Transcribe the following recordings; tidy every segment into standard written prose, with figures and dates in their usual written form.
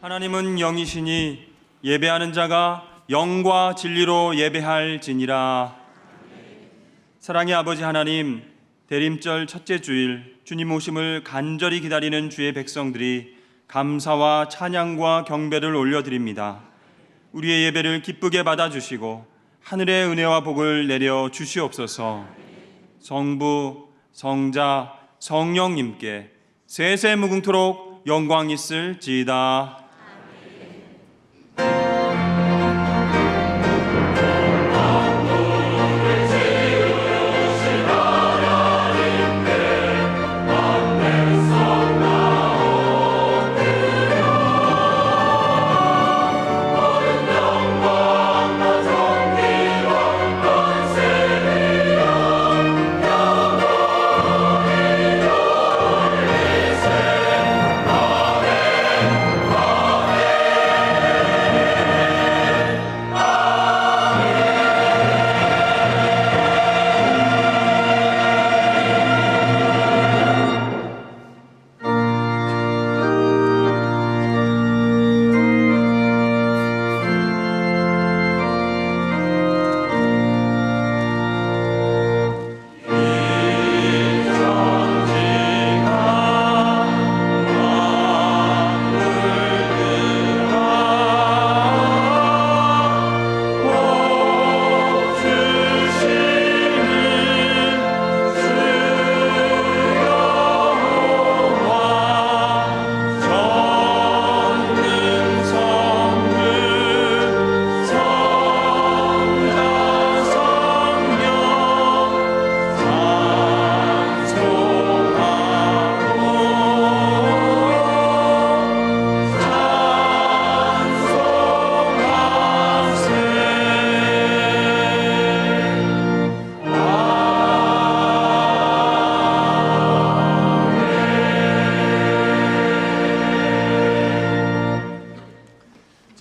하나님은 영이시니 예배하는 자가 영과 진리로 예배할지니라. 사랑의 아버지 하나님, 대림절 첫째 주일 주님 오심을 간절히 기다리는 주의 백성들이 감사와 찬양과 경배를 올려드립니다. 우리의 예배를 기쁘게 받아주시고 하늘의 은혜와 복을 내려 주시옵소서. 성부, 성자, 성령님께 세세 무궁토록 영광 있을지이다.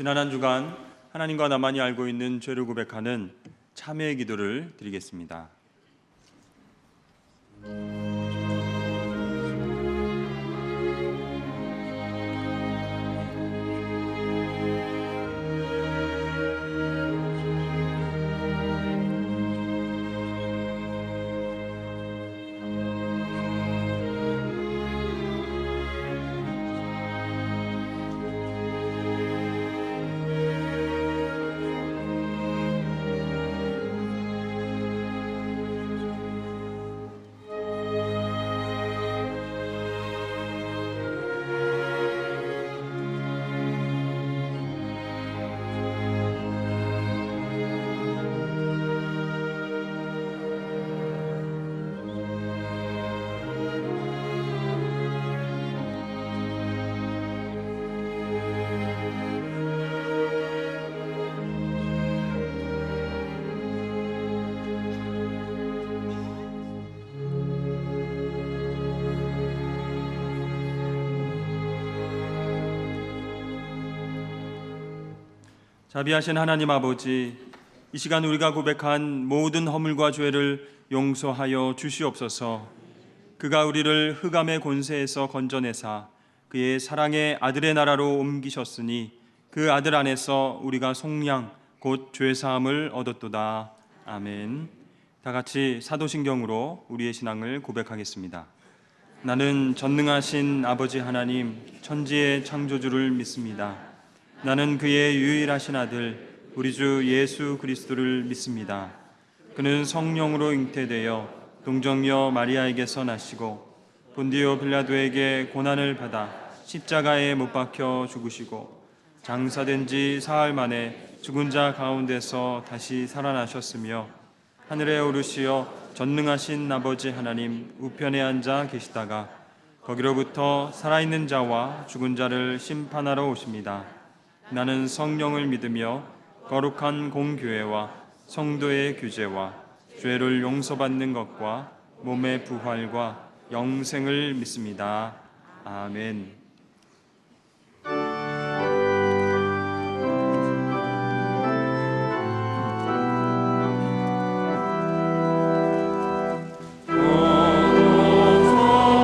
지난 한 주간 하나님과 나만이 알고 있는 죄를 고백하는 참회의 기도를 드리겠습니다. 자비하신 하나님 아버지, 이 시간 우리가 고백한 모든 허물과 죄를 용서하여 주시옵소서. 그가 우리를 흑암의 권세에서 건져내사 그의 사랑의 아들의 나라로 옮기셨으니 그 아들 안에서 우리가 속량 곧 죄사함을 얻었도다. 아멘. 다 같이 사도신경으로 우리의 신앙을 고백하겠습니다. 나는 전능하신 아버지 하나님 천지의 창조주를 믿습니다. 나는 그의 유일하신 아들 우리 주 예수 그리스도를 믿습니다. 그는 성령으로 잉태되어 동정녀 마리아에게서 나시고 본디오 빌라도에게 고난을 받아 십자가에 못 박혀 죽으시고 장사된 지 사흘 만에 죽은 자 가운데서 다시 살아나셨으며 하늘에 오르시어 전능하신 아버지 하나님 우편에 앉아 계시다가 거기로부터 살아있는 자와 죽은 자를 심판하러 오십니다. 나는 성령을 믿으며 거룩한 공교회와 성도의 규제와 죄를 용서받는 것과 몸의 부활과 영생을 믿습니다. 아멘.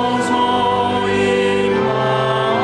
서서히 마음을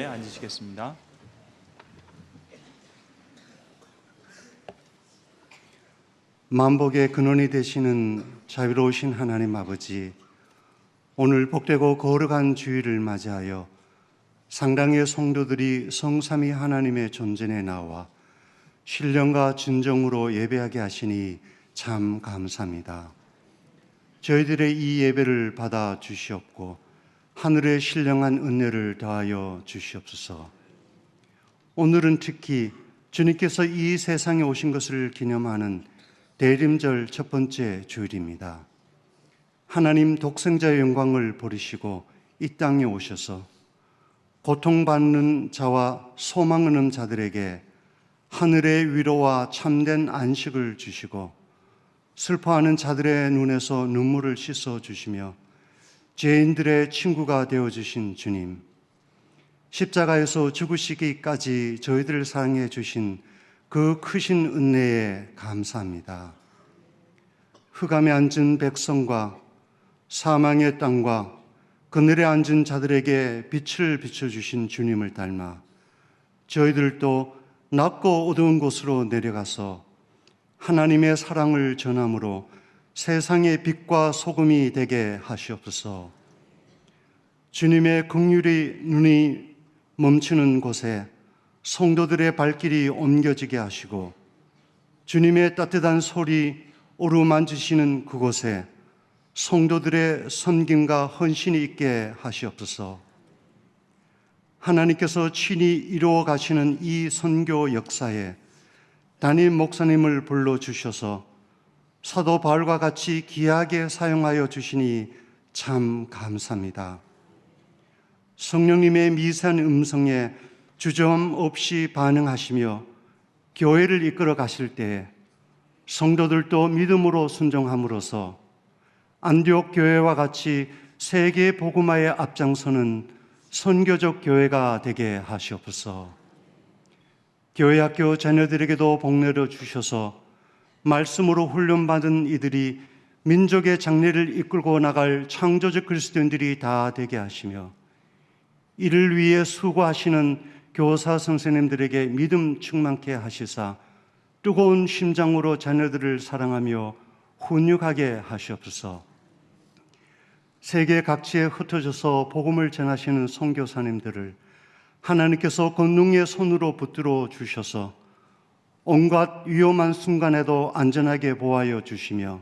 자리에 앉으시겠습니다. 만복의 근원이 되시는 자비로우신 하나님 아버지, 오늘 복되고 거룩한 주일을 맞이하여 상당의 성도들이 성삼위 하나님의 존전에 나와 신령과 진정으로 예배하게 하시니 참 감사합니다. 저희들의 이 예배를 받아 주시옵고 하늘의 신령한 은혜를 더하여 주시옵소서. 오늘은 특히 주님께서 이 세상에 오신 것을 기념하는 대림절 첫 번째 주일입니다. 하나님 독생자의 영광을 버리시고 이 땅에 오셔서 고통받는 자와 소망 없는 자들에게 하늘의 위로와 참된 안식을 주시고 슬퍼하는 자들의 눈에서 눈물을 씻어 주시며 죄인들의 친구가 되어주신 주님, 십자가에서 죽으시기까지 저희들을 사랑해 주신 그 크신 은혜에 감사합니다. 흑암에 앉은 백성과 사망의 땅과 그늘에 앉은 자들에게 빛을 비춰주신 주님을 닮아 저희들도 낮고 어두운 곳으로 내려가서 하나님의 사랑을 전함으로 세상의 빛과 소금이 되게 하시옵소서. 주님의 긍휼의 눈이 멈추는 곳에 성도들의 발길이 옮겨지게 하시고 주님의 따뜻한 소리 어루만지시는 그곳에 성도들의 섬김과 헌신이 있게 하시옵소서. 하나님께서 친히 이루어 가시는 이 선교 역사에 담임 목사님을 불러주셔서 사도 바울과 같이 귀하게 사용하여 주시니 참 감사합니다. 성령님의 미세한 음성에 주저함 없이 반응하시며 교회를 이끌어 가실 때 성도들도 믿음으로 순종함으로써 안디옥 교회와 같이 세계 복음화에 앞장서는 선교적 교회가 되게 하시옵소서. 교회 학교 자녀들에게도 복내려 주셔서 말씀으로 훈련받은 이들이 민족의 장래를 이끌고 나갈 창조적 그리스도인들이 다 되게 하시며 이를 위해 수고하시는 교사 선생님들에게 믿음 충만케 하시사 뜨거운 심장으로 자녀들을 사랑하며 훈육하게 하시옵소서. 세계 각지에 흩어져서 복음을 전하시는 선교사님들을 하나님께서 권능의 손으로 붙들어 주셔서 온갖 위험한 순간에도 안전하게 보호하여 주시며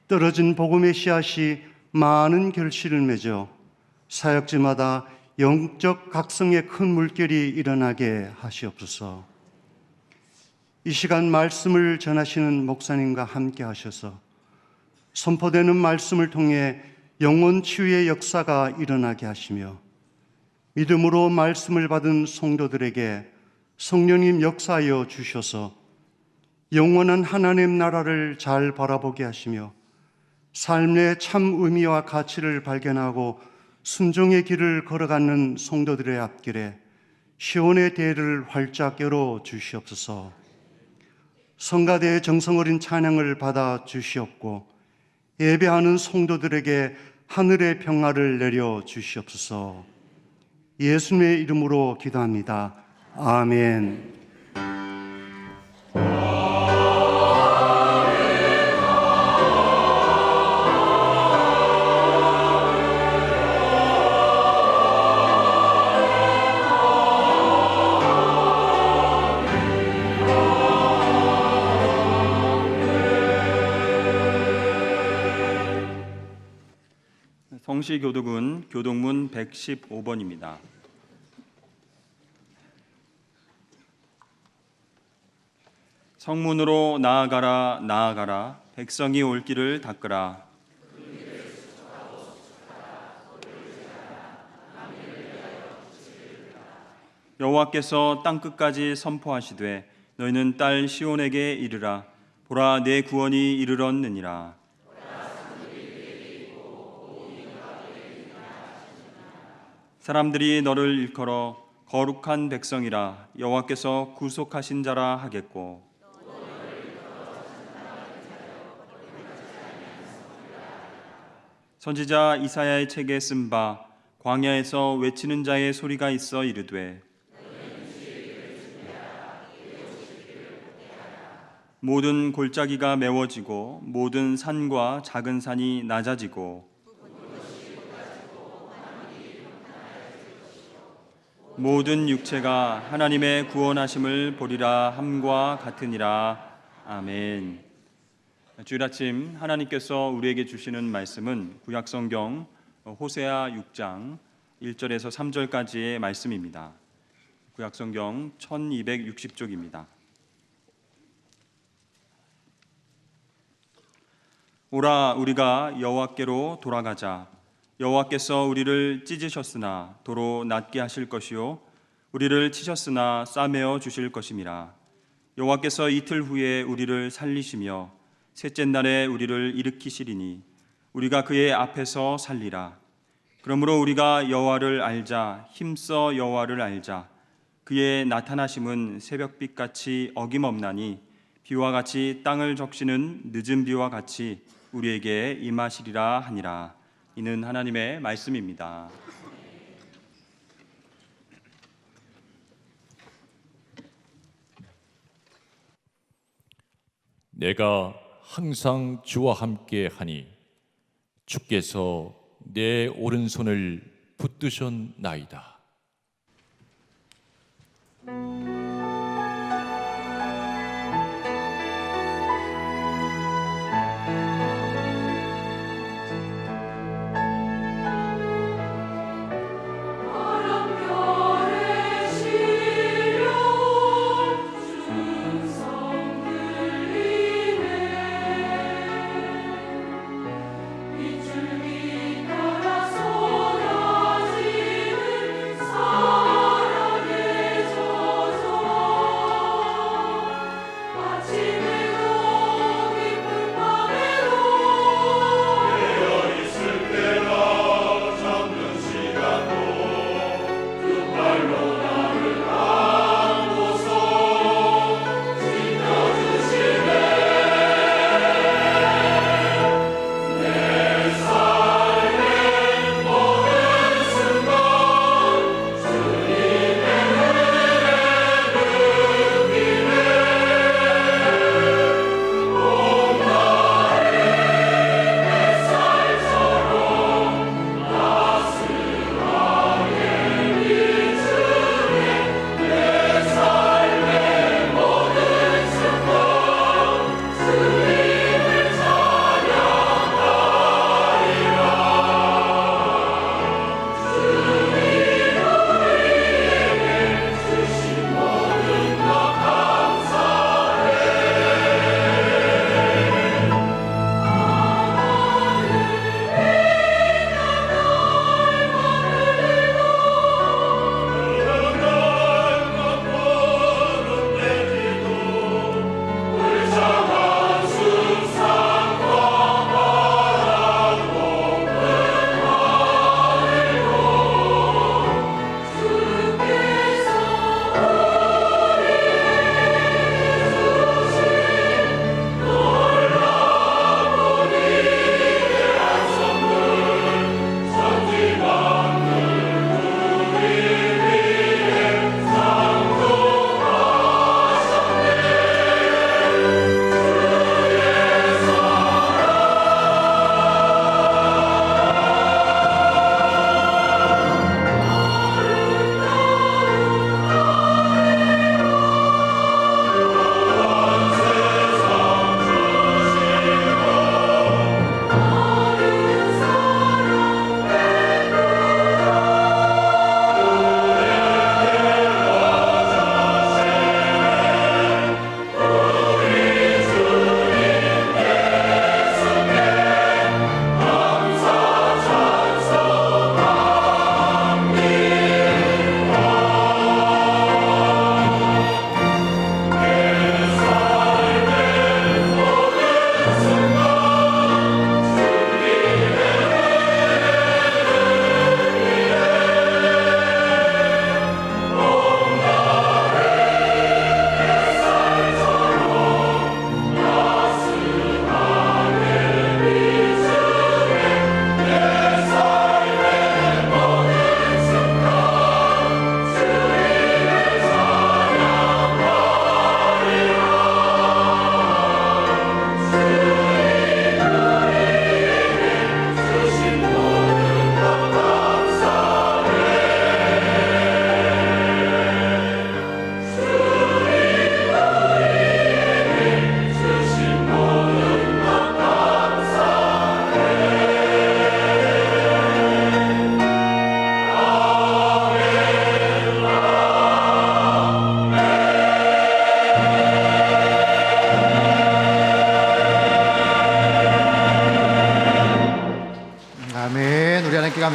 떨어진 복음의 씨앗이 많은 결실을 맺어 사역지마다 영적 각성의 큰 물결이 일어나게 하시옵소서. 이 시간 말씀을 전하시는 목사님과 함께 하셔서 선포되는 말씀을 통해 영혼 치유의 역사가 일어나게 하시며 믿음으로 말씀을 받은 성도들에게 성령님 역사하여 주셔서 영원한 하나님 나라를 잘 바라보게 하시며 삶의 참 의미와 가치를 발견하고 순종의 길을 걸어가는 성도들의 앞길에 시온의 대를 활짝 열어 주시옵소서. 성가대의 정성 어린 찬양을 받아 주시옵고 예배하는 성도들에게 하늘의 평화를 내려 주시옵소서. 예수님의 이름으로 기도합니다. 아멘. 성시교독은 교독문 115번입니다. 성문으로 나아가라 나아가라 백성이 올 길을 닦으라. 여호와께서 땅끝까지 선포하시되 너희는 딸 시온에게 이르라. 보라 내 구원이 이르렀느니라. 사람들이 너를 일컬어 거룩한 백성이라 여호와께서 구속하신 자라 하겠고 선지자 이사야의 책에 쓴 바 광야에서 외치는 자의 소리가 있어 이르되 모든 골짜기가 메워지고 모든 산과 작은 산이 낮아지고 모든 육체가 하나님의 구원하심을 보리라 함과 같으니라. 아멘. 주일 아침 하나님께서 우리에게 주시는 말씀은 구약성경 호세아 6장 1절에서 3절까지의 말씀입니다. 구약성경 1260쪽입니다. 오라 우리가 여호와께로 돌아가자. 여호와께서 우리를 찢으셨으나 도로 낫게 하실 것이요 우리를 치셨으나 싸매어 주실 것임이라. 여호와께서 이틀 후에 우리를 살리시며 셋째 날에 우리를 일으키시리니 우리가 그의 앞에서 살리라. 그러므로 우리가 여호와를 알자. 힘써 여호와를 알자. 그의 나타나심은 새벽빛같이 어김없나니 비와 같이 땅을 적시는 늦은 비와 같이 우리에게 임하시리라 하니라. 이는 하나님의 말씀입니다. 내가 항상 주와 함께 하니 주께서 내 오른손을 붙드셨나이다.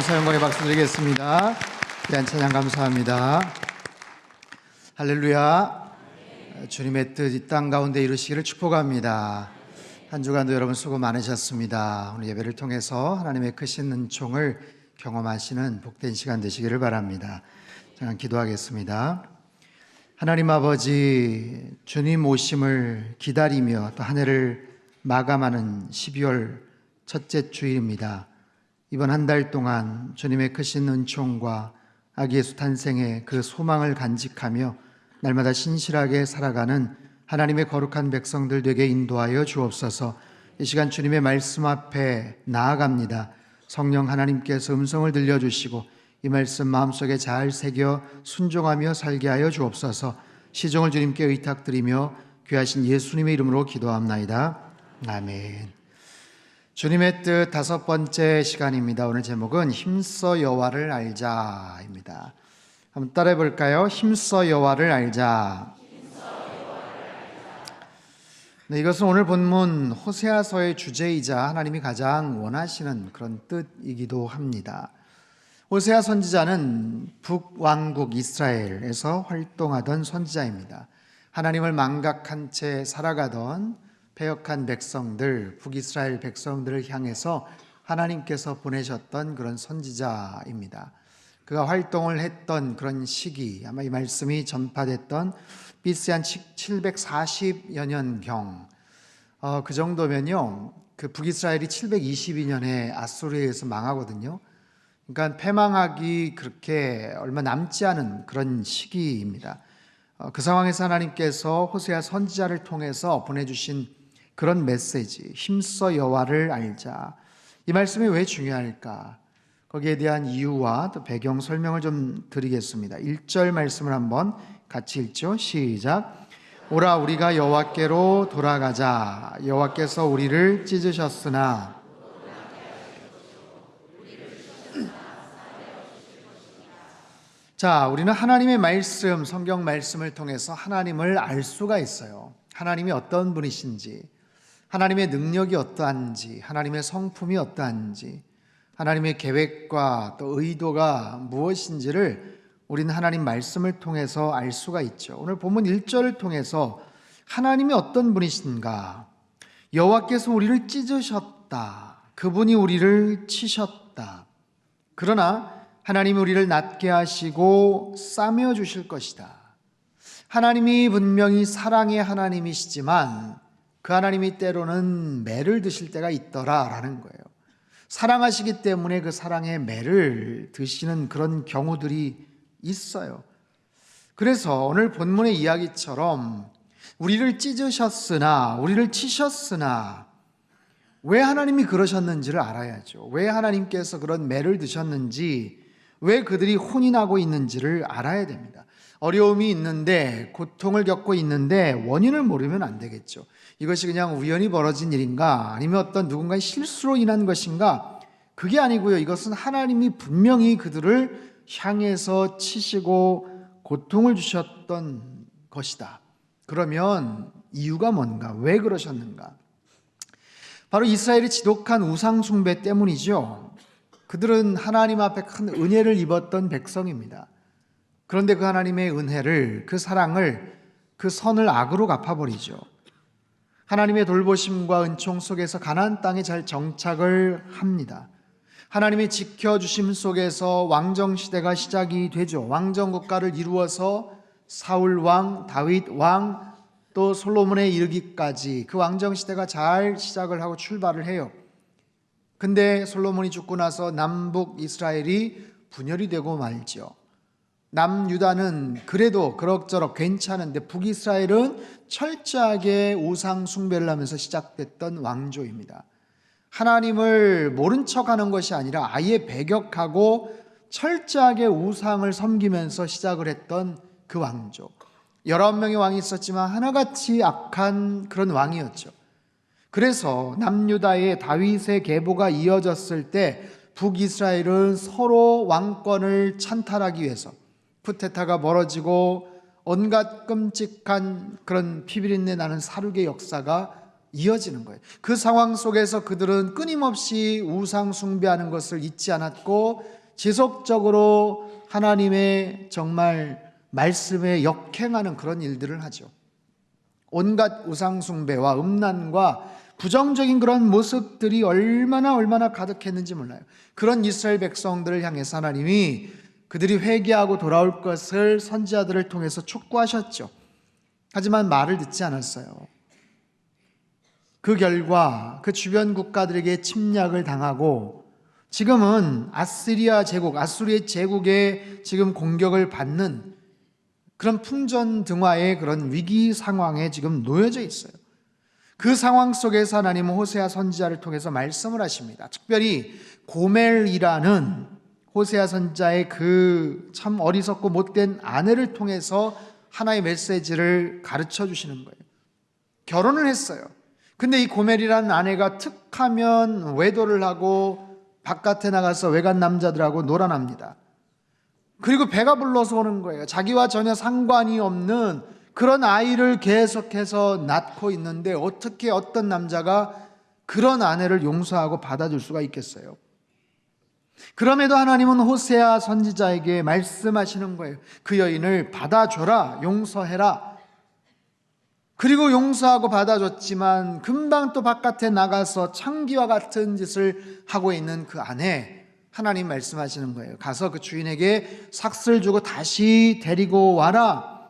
감사 영광의 박수 드리겠습니다. 귀한 찬양 감사합니다. 할렐루야. 주님의 뜻 이 땅 가운데 이루시기를 축복합니다. 한 주간도 여러분 수고 많으셨습니다. 오늘 예배를 통해서 하나님의 크신 은총을 경험하시는 복된 시간 되시기를 바랍니다. 잠깐 기도하겠습니다. 하나님 아버지, 주님 오심을 기다리며 또 한 해를 마감하는 12월 첫째 주일입니다. 이번 한 달 동안 주님의 크신 은총과 아기 예수 탄생의 그 소망을 간직하며 날마다 신실하게 살아가는 하나님의 거룩한 백성들 되게 인도하여 주옵소서. 이 시간 주님의 말씀 앞에 나아갑니다. 성령 하나님께서 음성을 들려주시고 이 말씀 마음속에 잘 새겨 순종하며 살게 하여 주옵소서. 시종을 주님께 의탁드리며 귀하신 예수님의 이름으로 기도합나이다. 아멘. 주님의 뜻 다섯 번째 시간입니다. 오늘 제목은 힘써 여호와를 알자입니다. 한번 따라해 볼까요? 힘써 여호와를 알자. 네, 이것은 오늘 본문 호세아서의 주제이자 하나님이 가장 원하시는 그런 뜻이기도 합니다. 호세아 선지자는 북왕국 이스라엘에서 활동하던 선지자입니다. 하나님을 망각한 채 살아가던 패역한 백성들, 북이스라엘 백성들을 향해서 하나님께서 보내셨던 그런 선지자입니다. 그가 활동을 했던 그런 시기, 아마 이 말씀이 전파됐던 BC 한 740여 년경, 그 정도면요, 그 북이스라엘이 722년에 아수르에 의해서 망하거든요. 그러니까 패망하기 그렇게 얼마 남지 않은 그런 시기입니다. 그 상황에서 하나님께서 호세아 선지자를 통해서 보내주신 그런 메시지, 힘써 여호와를 알자. 이 말씀이 왜 중요할까? 거기에 대한 이유와 또 배경 설명을 좀 드리겠습니다. 1절 말씀을 한번 같이 읽죠. 시작. 오라 우리가 여호와께로 돌아가자. 여호와께서 우리를 찢으셨으나 자, 우리는 하나님의 말씀, 성경 말씀을 통해서 하나님을 알 수가 있어요. 하나님이 어떤 분이신지, 하나님의 능력이 어떠한지, 하나님의 성품이 어떠한지, 하나님의 계획과 또 의도가 무엇인지를 우리는 하나님 말씀을 통해서 알 수가 있죠. 오늘 본문 1절을 통해서 하나님이 어떤 분이신가? 여호와께서 우리를 찢으셨다. 그분이 우리를 치셨다. 그러나 하나님이 우리를 낫게 하시고 싸매어 주실 것이다. 하나님이 분명히 사랑의 하나님이시지만 그 하나님이 때로는 매를 드실 때가 있더라라는 거예요. 사랑하시기 때문에 그 사랑의 매를 드시는 그런 경우들이 있어요. 그래서 오늘 본문의 이야기처럼 우리를 찢으셨으나, 우리를 치셨으나 왜 하나님이 그러셨는지를 알아야죠. 왜 하나님께서 그런 매를 드셨는지, 왜 그들이 혼이 나고 있는지를 알아야 됩니다. 어려움이 있는데, 고통을 겪고 있는데 원인을 모르면 안 되겠죠. 이것이 그냥 우연히 벌어진 일인가, 아니면 어떤 누군가의 실수로 인한 것인가? 그게 아니고요. 이것은 하나님이 분명히 그들을 향해서 치시고 고통을 주셨던 것이다. 그러면 이유가 뭔가? 왜 그러셨는가? 바로 이스라엘의 지독한 우상 숭배 때문이죠. 그들은 하나님 앞에 큰 은혜를 입었던 백성입니다. 그런데 그 하나님의 은혜를, 그 사랑을, 그 선을 악으로 갚아버리죠. 하나님의 돌보심과 은총 속에서 가나안 땅에 잘 정착을 합니다. 하나님의 지켜주심 속에서 왕정시대가 시작이 되죠. 왕정국가를 이루어서 사울 왕, 다윗 왕, 또 솔로몬에 이르기까지 그 왕정시대가 잘 시작을 하고 출발을 해요. 근데 솔로몬이 죽고 나서 남북 이스라엘이 분열이 되고 말죠. 남유다는 그래도 그럭저럭 괜찮은데 북이스라엘은 철저하게 우상 숭배를 하면서 시작됐던 왕조입니다. 하나님을 모른 척하는 것이 아니라 아예 배격하고 철저하게 우상을 섬기면서 시작을 했던 그 왕조. 11명의 왕이 있었지만 하나같이 악한 그런 왕이었죠. 그래서 남유다의 다윗의 계보가 이어졌을 때 북이스라엘은 서로 왕권을 찬탈하기 위해서 쿠데타가 벌어지고 온갖 끔찍한 그런 피비린내 나는 살육의 역사가 이어지는 거예요. 그 상황 속에서 그들은 끊임없이 우상 숭배하는 것을 잊지 않았고 지속적으로 하나님의 정말 말씀에 역행하는 그런 일들을 하죠. 온갖 우상 숭배와 음란과 부정적인 그런 모습들이 얼마나 가득했는지 몰라요. 그런 이스라엘 백성들을 향해서 하나님이 그들이 회개하고 돌아올 것을 선지자들을 통해서 촉구하셨죠. 하지만 말을 듣지 않았어요. 그 결과 그 주변 국가들에게 침략을 당하고 지금은 아수리아 제국의 지금 공격을 받는 그런 풍전등화의 그런 위기 상황에 지금 놓여져 있어요. 그 상황 속에서 하나님은 호세아 선지자를 통해서 말씀을 하십니다. 특별히 고멜이라는 호세아 선지자의 그 참 어리석고 못된 아내를 통해서 하나의 메시지를 가르쳐 주시는 거예요. 결혼을 했어요. 근데 이 고멜이라는 아내가 툭하면 외도를 하고 바깥에 나가서 외간 남자들하고 놀아납니다. 그리고 배가 불러서 오는 거예요. 자기와 전혀 상관이 없는 그런 아이를 계속해서 낳고 있는데 어떻게 어떤 남자가 그런 아내를 용서하고 받아줄 수가 있겠어요? 그럼에도 하나님은 호세아 선지자에게 말씀하시는 거예요. 그 여인을 받아줘라, 용서해라. 그리고 용서하고 받아줬지만 금방 또 바깥에 나가서 창기와 같은 짓을 하고 있는 그 아내, 하나님 말씀하시는 거예요. 가서 그 주인에게 삭슬 주고 다시 데리고 와라.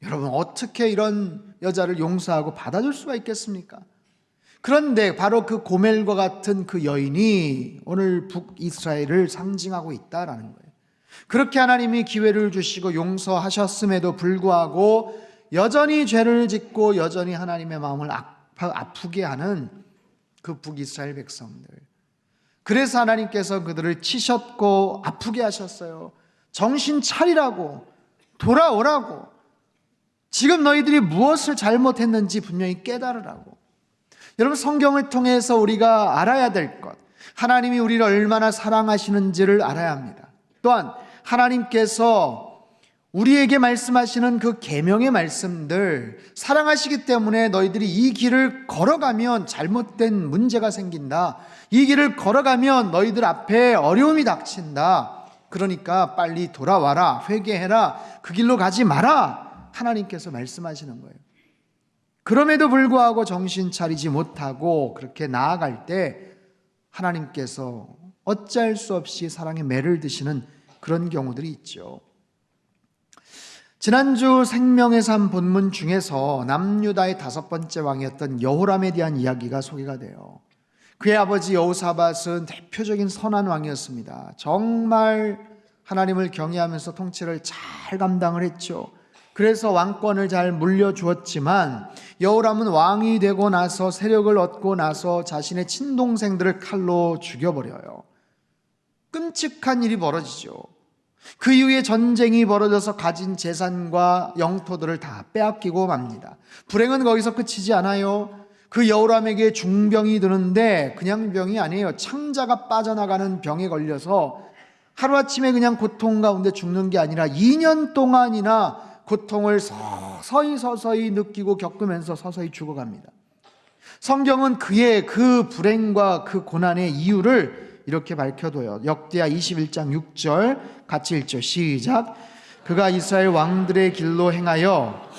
여러분, 어떻게 이런 여자를 용서하고 받아줄 수가 있겠습니까? 그런데 바로 그 고멜과 같은 그 여인이 오늘 북이스라엘을 상징하고 있다라는 거예요. 그렇게 하나님이 기회를 주시고 용서하셨음에도 불구하고 여전히 죄를 짓고 여전히 하나님의 마음을 아프게 하는 그 북이스라엘 백성들. 그래서 하나님께서 그들을 치셨고 아프게 하셨어요. 정신 차리라고, 돌아오라고, 지금 너희들이 무엇을 잘못했는지 분명히 깨달으라고. 여러분, 성경을 통해서 우리가 알아야 될 것, 하나님이 우리를 얼마나 사랑하시는지를 알아야 합니다. 또한 하나님께서 우리에게 말씀하시는 그 계명의 말씀들, 사랑하시기 때문에 너희들이 이 길을 걸어가면 잘못된 문제가 생긴다, 이 길을 걸어가면 너희들 앞에 어려움이 닥친다, 그러니까 빨리 돌아와라, 회개해라, 그 길로 가지 마라, 하나님께서 말씀하시는 거예요. 그럼에도 불구하고 정신 차리지 못하고 그렇게 나아갈 때 하나님께서 어찌할 수 없이 사랑의 매를 드시는 그런 경우들이 있죠. 지난주 생명의 삶 본문 중에서 남유다의 5번째 왕이었던 여호람에 대한 이야기가 소개가 돼요. 그의 아버지 여호사밧은 대표적인 선한 왕이었습니다. 정말 하나님을 경외하면서 통치를 잘 감당을 했죠. 그래서 왕권을 잘 물려주었지만 여호람은 왕이 되고 나서 세력을 얻고 나서 자신의 친동생들을 칼로 죽여버려요. 끔찍한 일이 벌어지죠. 그 이후에 전쟁이 벌어져서 가진 재산과 영토들을 다 빼앗기고 맙니다. 불행은 거기서 끝이지 않아요. 그 여호람에게 중병이 드는데 그냥 병이 아니에요. 창자가 빠져나가는 병에 걸려서 하루아침에 그냥 고통 가운데 죽는 게 아니라 2년 동안이나 고통을 서서히 느끼고 겪으면서 서서히 죽어갑니다. 성경은 그의 그 불행과 그 고난의 이유를 이렇게 밝혀둬요. 역대하 21장 6절 같이 읽죠. 시작. 그가 이스라엘 왕들의 길로 행하여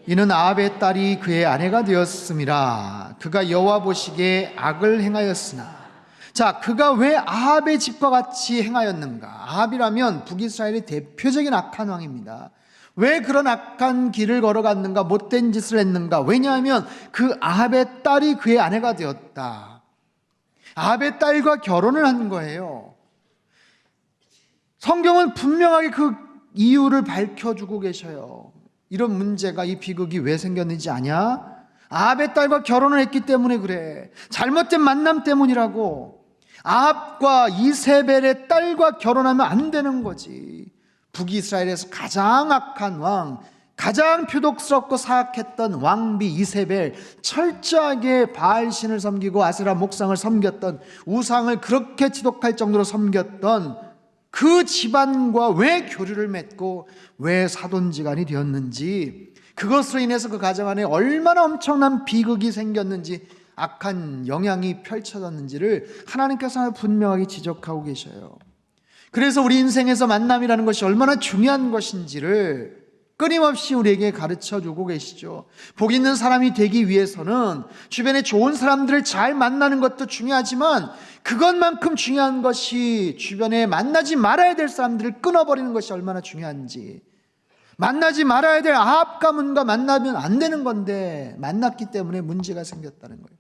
이는 아합의 딸이 그의 아내가 되었음이라. 그가 여호와 보시기에 악을 행하였으나. 자, 그가 왜 아합의 집과 같이 행하였는가? 아합이라면 북이스라엘의 대표적인 악한 왕입니다. 왜 그런 악한 길을 걸어갔는가? 못된 짓을 했는가? 왜냐하면 그 아합의 딸이 그의 아내가 되었다. 아합의 딸과 결혼을 한 거예요. 성경은 분명하게 그 이유를 밝혀주고 계셔요. 이런 문제가, 이 비극이 왜 생겼는지 아냐? 아합의 딸과 결혼을 했기 때문에 그래. 잘못된 만남 때문이라고. 아합과 이세벨의 딸과 결혼하면 안 되는 거지. 북이스라엘에서 가장 악한 왕, 가장 표독스럽고 사악했던 왕비 이세벨, 철저하게 바알신을 섬기고 아세라 목상을 섬겼던, 우상을 그렇게 지독할 정도로 섬겼던 그 집안과 왜 교류를 맺고 왜 사돈지간이 되었는지, 그것으로 인해서 그 가정 안에 얼마나 엄청난 비극이 생겼는지, 악한 영향이 펼쳐졌는지를 하나님께서 분명하게 지적하고 계셔요. 그래서 우리 인생에서 만남이라는 것이 얼마나 중요한 것인지를 끊임없이 우리에게 가르쳐주고 계시죠. 복 있는 사람이 되기 위해서는 주변에 좋은 사람들을 잘 만나는 것도 중요하지만, 그것만큼 중요한 것이 주변에 만나지 말아야 될 사람들을 끊어버리는 것이 얼마나 중요한지. 만나지 말아야 될 아합 가문과 만나면 안 되는 건데 만났기 때문에 문제가 생겼다는 거예요.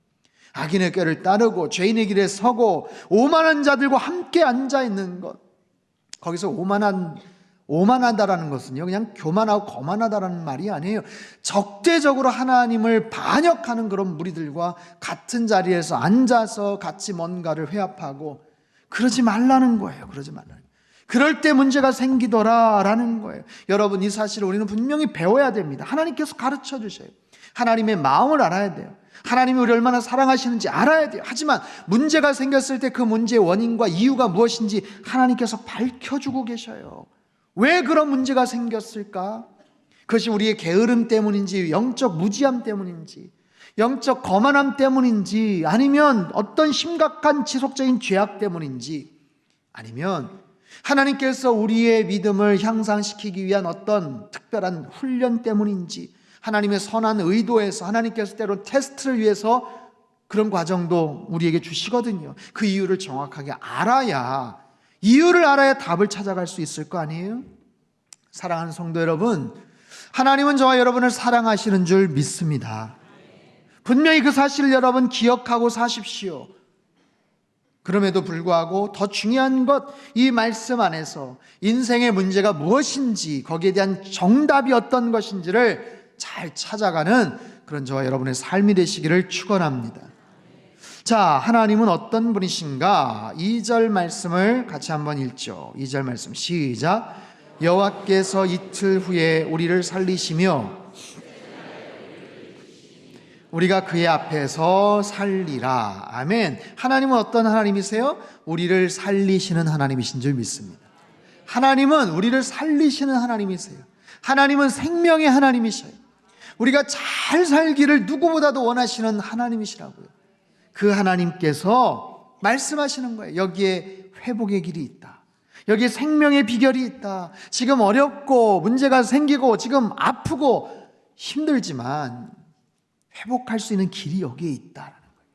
악인의 꾀를 따르고 죄인의 길에 서고 오만한 자들과 함께 앉아있는 것, 거기서 오만하다라는 것은요, 그냥 교만하고 거만하다라는 말이 아니에요. 적대적으로 하나님을 반역하는 그런 무리들과 같은 자리에서 앉아서 같이 뭔가를 회합하고, 그러지 말라는 거예요. 그러지 말라는 거예요. 그럴 때 문제가 생기더라라는 거예요. 여러분, 이 사실을 우리는 분명히 배워야 됩니다. 하나님께서 가르쳐 주셔요. 하나님의 마음을 알아야 돼요. 하나님이 우리를 얼마나 사랑하시는지 알아야 돼요. 하지만 문제가 생겼을 때 그 문제의 원인과 이유가 무엇인지 하나님께서 밝혀주고 계셔요. 왜 그런 문제가 생겼을까? 그것이 우리의 게으름 때문인지, 영적 무지함 때문인지, 영적 거만함 때문인지, 아니면 어떤 심각한 지속적인 죄악 때문인지, 아니면 하나님께서 우리의 믿음을 향상시키기 위한 어떤 특별한 훈련 때문인지, 하나님의 선한 의도에서 하나님께서 때로 테스트를 위해서 그런 과정도 우리에게 주시거든요. 그 이유를 정확하게 알아야, 이유를 알아야 답을 찾아갈 수 있을 거 아니에요? 사랑하는 성도 여러분, 하나님은 저와 여러분을 사랑하시는 줄 믿습니다. 분명히 그 사실을 여러분 기억하고 사십시오. 그럼에도 불구하고 더 중요한 것, 이 말씀 안에서 인생의 문제가 무엇인지, 거기에 대한 정답이 어떤 것인지를 잘 찾아가는 그런 저와 여러분의 삶이 되시기를 축원합니다. 자, 하나님은 어떤 분이신가? 2절 말씀을 같이 한번 읽죠. 2절 말씀 시작. 여호와께서 이틀 후에 우리를 살리시며 우리가 그의 앞에서 살리라. 아멘. 하나님은 어떤 하나님이세요? 우리를 살리시는 하나님이신 줄 믿습니다. 하나님은 우리를 살리시는 하나님이세요. 하나님은 생명의 하나님이셔요. 우리가 잘 살기를 누구보다도 원하시는 하나님이시라고요. 그 하나님께서 말씀하시는 거예요. 여기에 회복의 길이 있다. 여기에 생명의 비결이 있다. 지금 어렵고 문제가 생기고 지금 아프고 힘들지만 회복할 수 있는 길이 여기에 있다라는 거예요.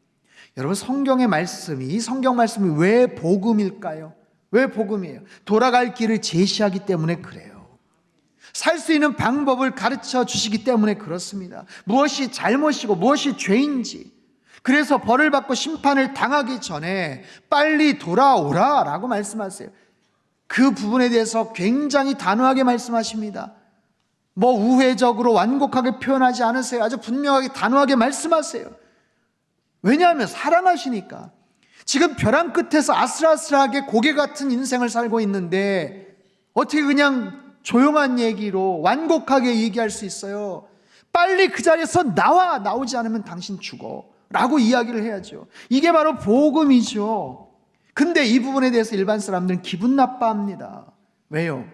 여러분, 성경의 말씀이, 이 성경 말씀이 왜 복음일까요? 왜 복음이에요? 돌아갈 길을 제시하기 때문에 그래요. 살 수 있는 방법을 가르쳐 주시기 때문에 그렇습니다. 무엇이 잘못이고 무엇이 죄인지, 그래서 벌을 받고 심판을 당하기 전에 빨리 돌아오라 라고 말씀하세요. 그 부분에 대해서 굉장히 단호하게 말씀하십니다. 뭐 우회적으로 완곡하게 표현하지 않으세요. 아주 분명하게 단호하게 말씀하세요. 왜냐하면 사랑하시니까. 지금 벼랑 끝에서 아슬아슬하게 고개 같은 인생을 살고 있는데 어떻게 그냥 조용한 얘기로 완곡하게 얘기할 수 있어요? 빨리 그 자리에서 나오지 않으면 당신 죽어 라고 이야기를 해야죠. 이게 바로 복음이죠. 근데 이 부분에 대해서 일반 사람들은 기분 나빠합니다. 왜요?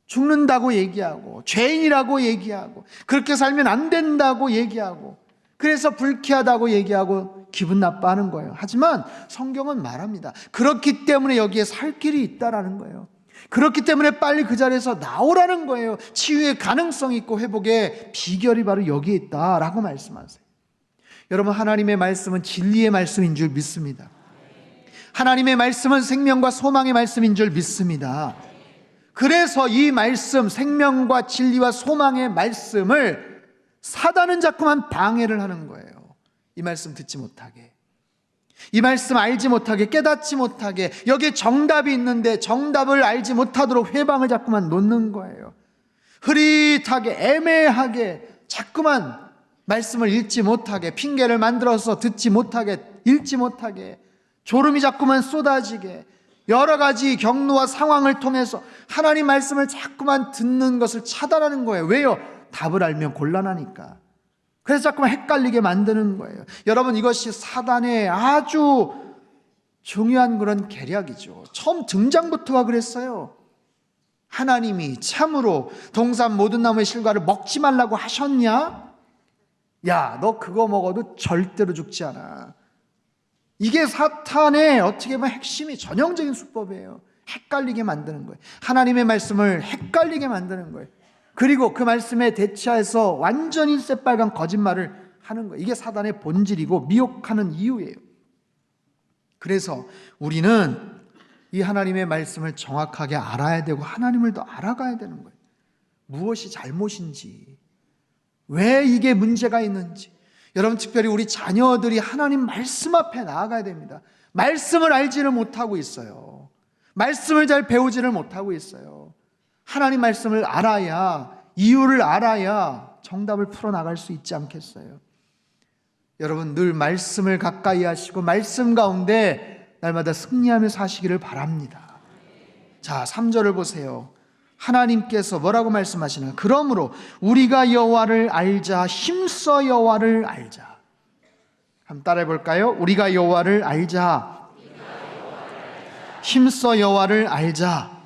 죽는다고 얘기하고 죄인이라고 얘기하고 그렇게 살면 안 된다고 얘기하고 그래서 불쾌하다고 얘기하고 기분 나빠하는 거예요. 하지만 성경은 말합니다. 그렇기 때문에 여기에 살 길이 있다라는 거예요. 그렇기 때문에 빨리 그 자리에서 나오라는 거예요. 치유의 가능성이 있고 회복의 비결이 바로 여기에 있다라고 말씀하세요. 여러분, 하나님의 말씀은 진리의 말씀인 줄 믿습니다. 하나님의 말씀은 생명과 소망의 말씀인 줄 믿습니다. 그래서 이 말씀, 생명과 진리와 소망의 말씀을 사단은 자꾸만 방해를 하는 거예요. 이 말씀 듣지 못하게, 이 말씀 알지 못하게, 깨닫지 못하게, 여기에 정답이 있는데 정답을 알지 못하도록 회방을 자꾸만 놓는 거예요. 흐릿하게, 애매하게 자꾸만 말씀을 읽지 못하게, 핑계를 만들어서 듣지 못하게, 읽지 못하게, 졸음이 자꾸만 쏟아지게, 여러 가지 경로와 상황을 통해서 하나님 말씀을 자꾸만 듣는 것을 차단하는 거예요. 왜요? 답을 알면 곤란하니까. 그래서 자꾸만 헷갈리게 만드는 거예요. 여러분, 이것이 사단의 아주 중요한 그런 계략이죠. 처음 등장부터가 그랬어요. 하나님이 참으로 동산 모든 나무의 실과를 먹지 말라고 하셨냐? 야, 너 그거 먹어도 절대로 죽지 않아. 이게 사탄의 어떻게 보면 핵심이 전형적인 수법이에요. 헷갈리게 만드는 거예요. 하나님의 말씀을 헷갈리게 만드는 거예요. 그리고 그 말씀에 대체해서 완전히 새빨간 거짓말을 하는 거예요. 이게 사단의 본질이고 미혹하는 이유예요. 그래서 우리는 이 하나님의 말씀을 정확하게 알아야 되고 하나님을 더 알아가야 되는 거예요. 무엇이 잘못인지, 왜 이게 문제가 있는지. 여러분, 특별히 우리 자녀들이 하나님 말씀 앞에 나아가야 됩니다. 말씀을 알지를 못하고 있어요. 말씀을 잘 배우지를 못하고 있어요. 하나님 말씀을 알아야, 이유를 알아야 정답을 풀어나갈 수 있지 않겠어요? 여러분, 늘 말씀을 가까이 하시고 말씀 가운데 날마다 승리하며 사시기를 바랍니다. 자, 3절을 보세요. 하나님께서 뭐라고 말씀하시는가? 그러므로 우리가 여호와를 알자, 힘써 여호와를 알자. 한번 따라해 볼까요? 우리가 여호와를 알자, 힘써 여호와를 알자.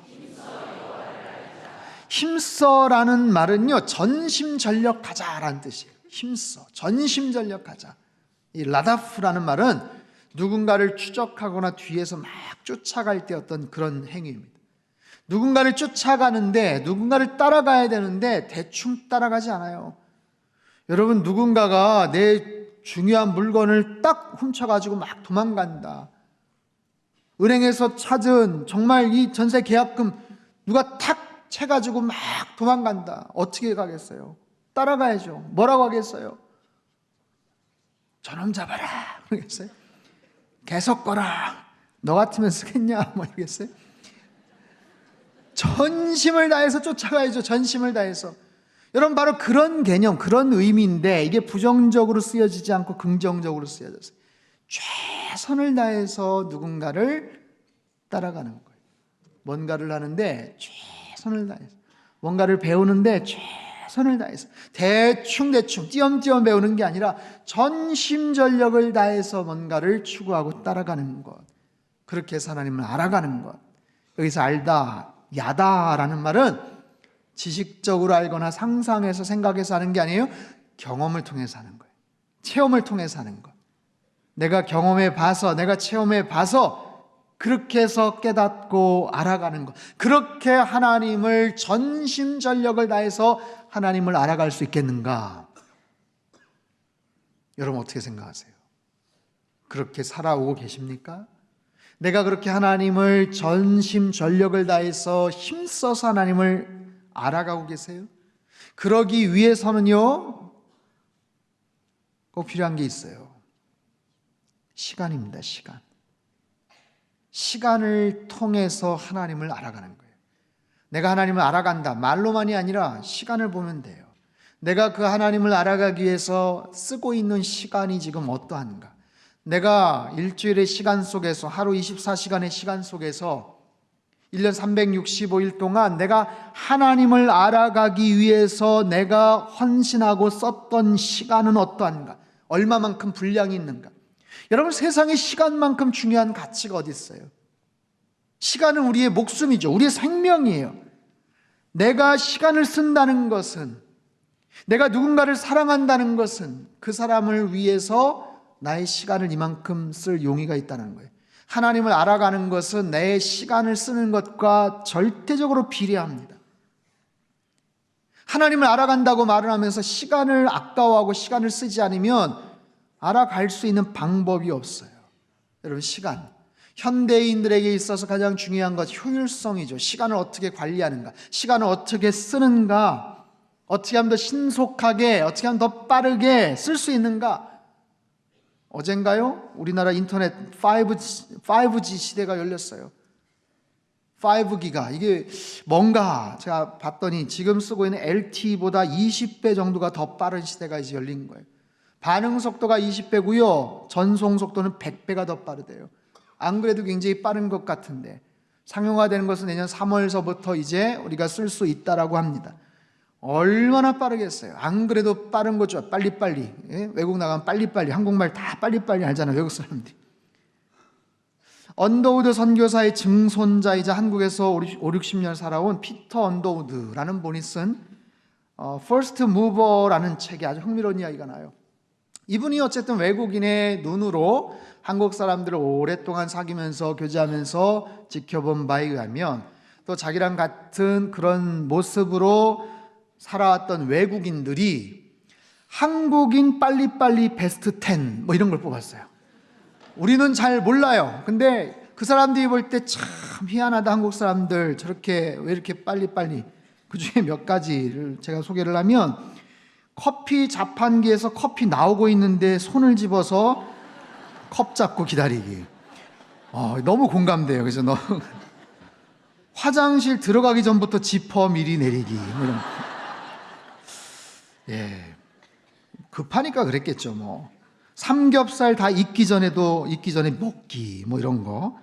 힘써라는 말은요, 전심전력하자라는 뜻이에요. 힘써, 전심전력하자. 이 라다프라는 말은 누군가를 추적하거나 뒤에서 막 쫓아갈 때 어떤 그런 행위입니다. 누군가를 쫓아가는데, 누군가를 따라가야 되는데 대충 따라가지 않아요. 여러분, 누군가가 내 중요한 물건을 딱 훔쳐가지고 막 도망간다. 은행에서 찾은 정말 이 전세 계약금 누가 탁 채가지고 막 도망간다. 어떻게 가겠어요? 따라가야죠. 뭐라고 하겠어요? 저놈 잡아라 그러겠어요? 계속 거라. 너 같으면 쓰겠냐? 뭐 이러겠어요? 전심을 다해서 쫓아가야죠. 전심을 다해서. 여러분, 바로 그런 개념, 그런 의미인데 이게 부정적으로 쓰여지지 않고 긍정적으로 쓰여졌어요. 최선을 다해서 누군가를 따라가는 거예요. 뭔가를 하는데 최선을 다해서, 뭔가를 배우는데 최선을 다해서, 대충 띄엄띄엄 배우는 게 아니라 전심전력을 다해서 뭔가를 추구하고 따라가는 것. 그렇게 해서 하나님을 알아가는 것. 여기서 알다, 야다라는 말은 지식적으로 알거나 상상해서 생각해서 하는 게 아니에요. 경험을 통해서 하는 거예요. 체험을 통해서 하는 것. 내가 경험해 봐서, 내가 체험해 봐서 그렇게 해서 깨닫고 알아가는 것. 그렇게 하나님을 전심전력을 다해서 하나님을 알아갈 수 있겠는가? 여러분, 어떻게 생각하세요? 그렇게 살아오고 계십니까? 내가 그렇게 하나님을 전심전력을 다해서 힘써서 하나님을 알아가고 계세요? 그러기 위해서는요, 꼭 필요한 게 있어요. 시간입니다. 시간. 시간을 통해서 하나님을 알아가는 거예요. 내가 하나님을 알아간다. 말로만이 아니라 시간을 보면 돼요. 내가 그 하나님을 알아가기 위해서 쓰고 있는 시간이 지금 어떠한가? 내가 일주일의 시간 속에서, 하루 24시간의 시간 속에서 1년 365일 동안 내가 하나님을 알아가기 위해서 내가 헌신하고 썼던 시간은 어떠한가? 얼마만큼 분량이 있는가? 여러분, 세상에 시간만큼 중요한 가치가 어디 있어요? 시간은 우리의 목숨이죠. 우리의 생명이에요. 내가 시간을 쓴다는 것은, 내가 누군가를 사랑한다는 것은 그 사람을 위해서 나의 시간을 이만큼 쓸 용의가 있다는 거예요. 하나님을 알아가는 것은 내 시간을 쓰는 것과 절대적으로 비례합니다. 하나님을 알아간다고 말을 하면서 시간을 아까워하고 시간을 쓰지 않으면 알아갈 수 있는 방법이 없어요. 여러분, 시간. 현대인들에게 있어서 가장 중요한 것, 효율성이죠. 시간을 어떻게 관리하는가, 시간을 어떻게 쓰는가, 어떻게 하면 더 신속하게, 어떻게 하면 더 빠르게 쓸 수 있는가. 어젠가요? 우리나라 인터넷 5G 시대가 열렸어요. 5기가. 이게 뭔가 제가 봤더니 지금 쓰고 있는 LTE보다 20배 정도가 더 빠른 시대가 이제 열린 거예요. 반응 속도가 20배고요. 전송 속도는 100배가 더 빠르대요. 안 그래도 굉장히 빠른 것 같은데 상용화되는 것은 내년 3월서부터 이제 우리가 쓸 수 있다라고 합니다. 얼마나 빠르겠어요. 안 그래도 빠른 거죠. 빨리빨리. 예? 외국 나가면 빨리빨리. 한국말 다 빨리빨리 알잖아요, 외국 사람들이. 언더우드 선교사의 증손자이자 한국에서 5, 60년 살아온 피터 언더우드라는 분이 쓴 First Mover라는 책에 아주 흥미로운 이야기가 나요. 이분이 어쨌든 외국인의 눈으로 한국 사람들을 오랫동안 사귀면서 교제하면서 지켜본 바에 의하면, 또 자기랑 같은 그런 모습으로 살아왔던 외국인들이 한국인 빨리빨리 베스트 10 뭐 이런 걸 뽑았어요. 우리는 잘 몰라요. 근데 그 사람들이 볼 때 참 희한하다, 한국 사람들 저렇게 왜 이렇게 빨리빨리. 그 중에 몇 가지를 제가 소개를 하면, 커피 자판기에서 커피 나오고 있는데 손을 집어서 컵 잡고 기다리기. 너무 공감돼요. 그래서 화장실 들어가기 전부터 지퍼 미리 내리기. 뭐 이런. 예, 급하니까 그랬겠죠. 뭐 삼겹살 다 익기 전에 먹기, 뭐 이런 거.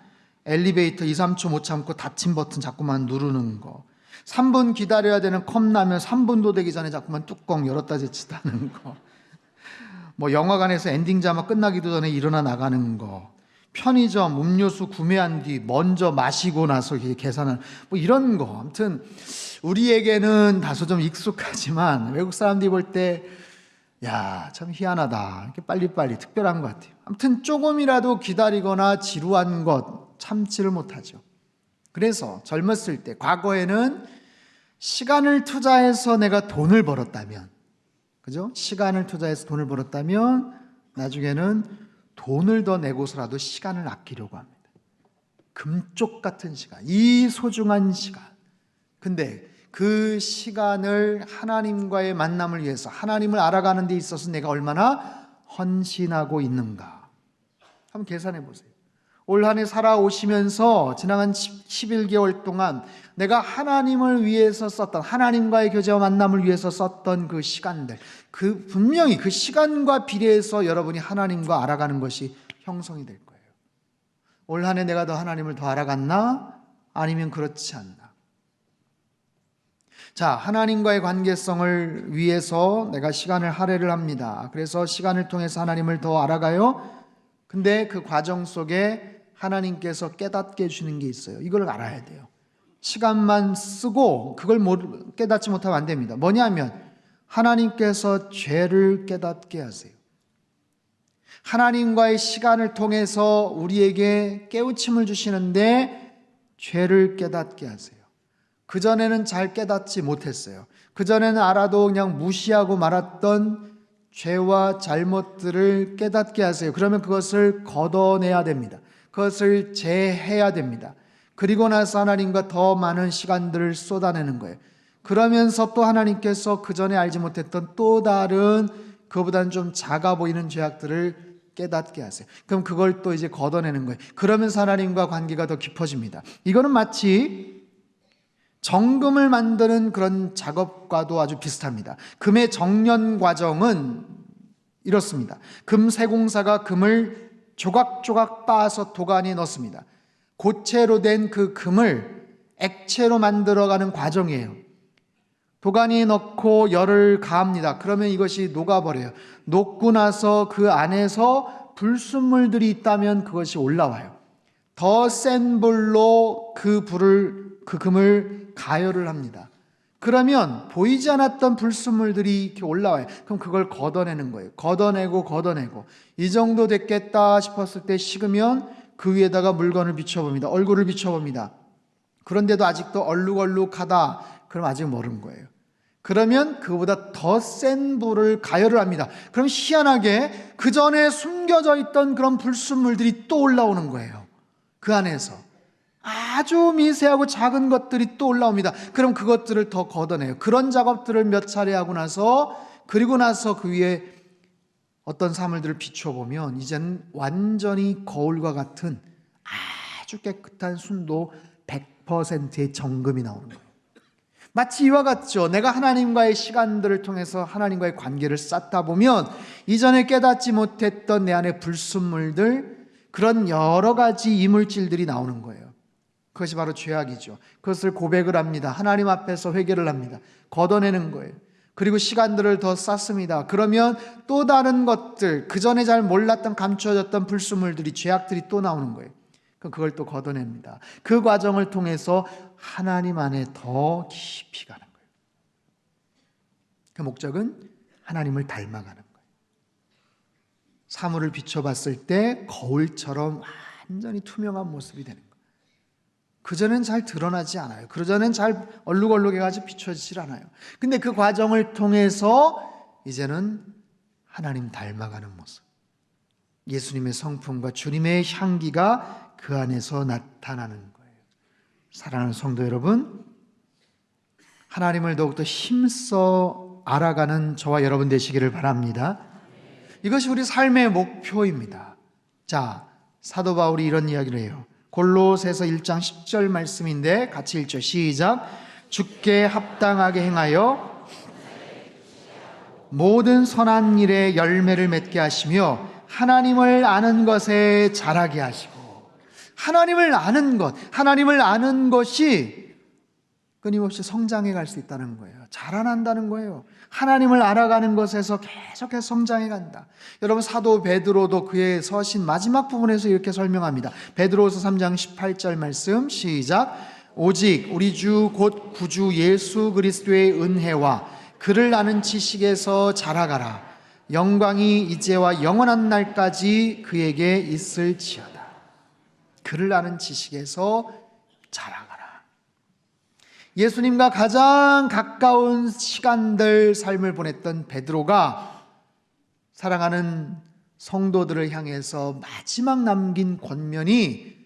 엘리베이터 2, 3초 못 참고 닫힌 버튼 자꾸만 누르는 거. 3분 기다려야 되는 컵라면 3분도 되기 전에 자꾸만 뚜껑 열었다 제치다는 거. 뭐 영화관에서 엔딩 자막 끝나기도 전에 일어나 나가는 거. 편의점 음료수 구매한 뒤 먼저 마시고 나서 계산하는 뭐 이런 거. 아무튼 우리에게는 다소 좀 익숙하지만 외국 사람들이 볼 때 야, 참 희한하다. 이렇게 빨리빨리 특별한 것 같아요. 아무튼 조금이라도 기다리거나 지루한 것 참지를 못하죠. 그래서 젊었을 때, 과거에는 시간을 투자해서 내가 돈을 벌었다면, 그죠? 시간을 투자해서 돈을 벌었다면 나중에는 돈을 더 내고서라도 시간을 아끼려고 합니다. 금쪽 같은 시간, 이 소중한 시간. 근데 그 시간을 하나님과의 만남을 위해서, 하나님을 알아가는 데 있어서 내가 얼마나 헌신하고 있는가 한번 계산해 보세요. 올 한 해 살아오시면서 지나간 11개월 동안 내가 하나님을 위해서 썼던, 하나님과의 교제와 만남을 위해서 썼던 그 시간들, 분명히 그 시간과 비례해서 여러분이 하나님과 알아가는 것이 형성이 될 거예요. 올 한 해 내가 더 하나님을 더 알아갔나? 아니면 그렇지 않나? 자, 하나님과의 관계성을 위해서 내가 시간을 할애를 합니다. 그래서 시간을 통해서 하나님을 더 알아가요. 근데 그 과정 속에 하나님께서 깨닫게 해주는 게 있어요. 이걸 알아야 돼요. 시간만 쓰고 그걸 깨닫지 못하면 안 됩니다. 뭐냐면 하나님께서 죄를 깨닫게 하세요. 하나님과의 시간을 통해서 우리에게 깨우침을 주시는데 죄를 깨닫게 하세요. 그전에는 잘 깨닫지 못했어요. 그전에는 알아도 그냥 무시하고 말았던 죄와 잘못들을 깨닫게 하세요. 그러면 그것을 걷어내야 됩니다. 그것을 제해야 됩니다. 그리고 나서 하나님과 더 많은 시간들을 쏟아내는 거예요. 그러면서 또 하나님께서 그전에 알지 못했던 또 다른 그보다는 좀 작아 보이는 죄악들을 깨닫게 하세요. 그럼 그걸 또 이제 걷어내는 거예요. 그러면서 하나님과 관계가 더 깊어집니다. 이거는 마치 정금을 만드는 그런 작업과도 아주 비슷합니다. 금의 정련 과정은 이렇습니다. 금 세공사가 금을 조각조각 빻아서 도가니에 넣습니다. 고체로 된 그 금을 액체로 만들어가는 과정이에요. 도가니에 넣고 열을 가합니다. 그러면 이것이 녹아버려요. 녹고 나서 그 안에서 불순물들이 있다면 그것이 올라와요. 더 센 불로 그 금을 가열을 합니다. 그러면 보이지 않았던 불순물들이 이렇게 올라와요. 그럼 그걸 걷어내는 거예요. 걷어내고 이 정도 됐겠다 싶었을 때 식으면 그 위에다가 물건을 비춰봅니다. 얼굴을 비춰봅니다. 그런데도 아직도 얼룩얼룩하다. 그럼 아직 모르는 거예요. 그러면 그보다 더 센 불을 가열을 합니다. 그럼 희한하게 그 전에 숨겨져 있던 그런 불순물들이 또 올라오는 거예요. 그 안에서 아주 미세하고 작은 것들이 또 올라옵니다. 그럼 그것들을 더 걷어내요. 그런 작업들을 몇 차례 하고 나서, 그리고 나서 그 위에 어떤 사물들을 비춰보면 이제는 완전히 거울과 같은 아주 깨끗한 순도 100%의 정금이 나오는 거예요. 마치 이와 같죠. 내가 하나님과의 시간들을 통해서 하나님과의 관계를 쌓다 보면 이전에 깨닫지 못했던 내 안의 불순물들, 그런 여러 가지 이물질들이 나오는 거예요. 그것이 바로 죄악이죠. 그것을 고백을 합니다. 하나님 앞에서 회개를 합니다. 걷어내는 거예요. 그리고 시간들을 더 쌓습니다. 그러면 또 다른 것들, 그 전에 잘 몰랐던 감추어졌던 불순물들이, 죄악들이 또 나오는 거예요. 그걸 또 걷어냅니다. 그 과정을 통해서 하나님 안에 더 깊이 가는 거예요. 그 목적은 하나님을 닮아가는 거예요. 사물을 비춰봤을 때 거울처럼 완전히 투명한 모습이 되는 거예요. 그전엔 잘 드러나지 않아요. 그전엔 잘 얼룩얼룩해가지고 비춰지질 않아요. 근데 그 과정을 통해서 이제는 하나님 닮아가는 모습, 예수님의 성품과 주님의 향기가 그 안에서 나타나는 거예요. 사랑하는 성도 여러분, 하나님을 더욱더 힘써 알아가는 저와 여러분 되시기를 바랍니다. 이것이 우리 삶의 목표입니다. 자, 사도 바울이 이런 이야기를 해요. 골로새서 1장 10절 말씀인데 같이 읽죠. 시작. 주께 합당하게 행하여 모든 선한 일에 열매를 맺게 하시며 하나님을 아는 것에 자라게 하시고. 하나님을 아는 것, 하나님을 아는 것이 끊임없이 성장해 갈 수 있다는 거예요. 자라난다는 거예요. 하나님을 알아가는 것에서 계속해서 성장해 간다. 여러분, 사도 베드로도 그의 서신 마지막 부분에서 이렇게 설명합니다. 베드로서 3장 18절 말씀 시작. 오직 우리 주 곧 구주 예수 그리스도의 은혜와 그를 아는 지식에서 자라가라. 영광이 이제와 영원한 날까지 그에게 있을지어다. 그를 아는 지식에서 자라가라. 예수님과 가장 가까운 시간들 삶을 보냈던 베드로가 사랑하는 성도들을 향해서 마지막 남긴 권면이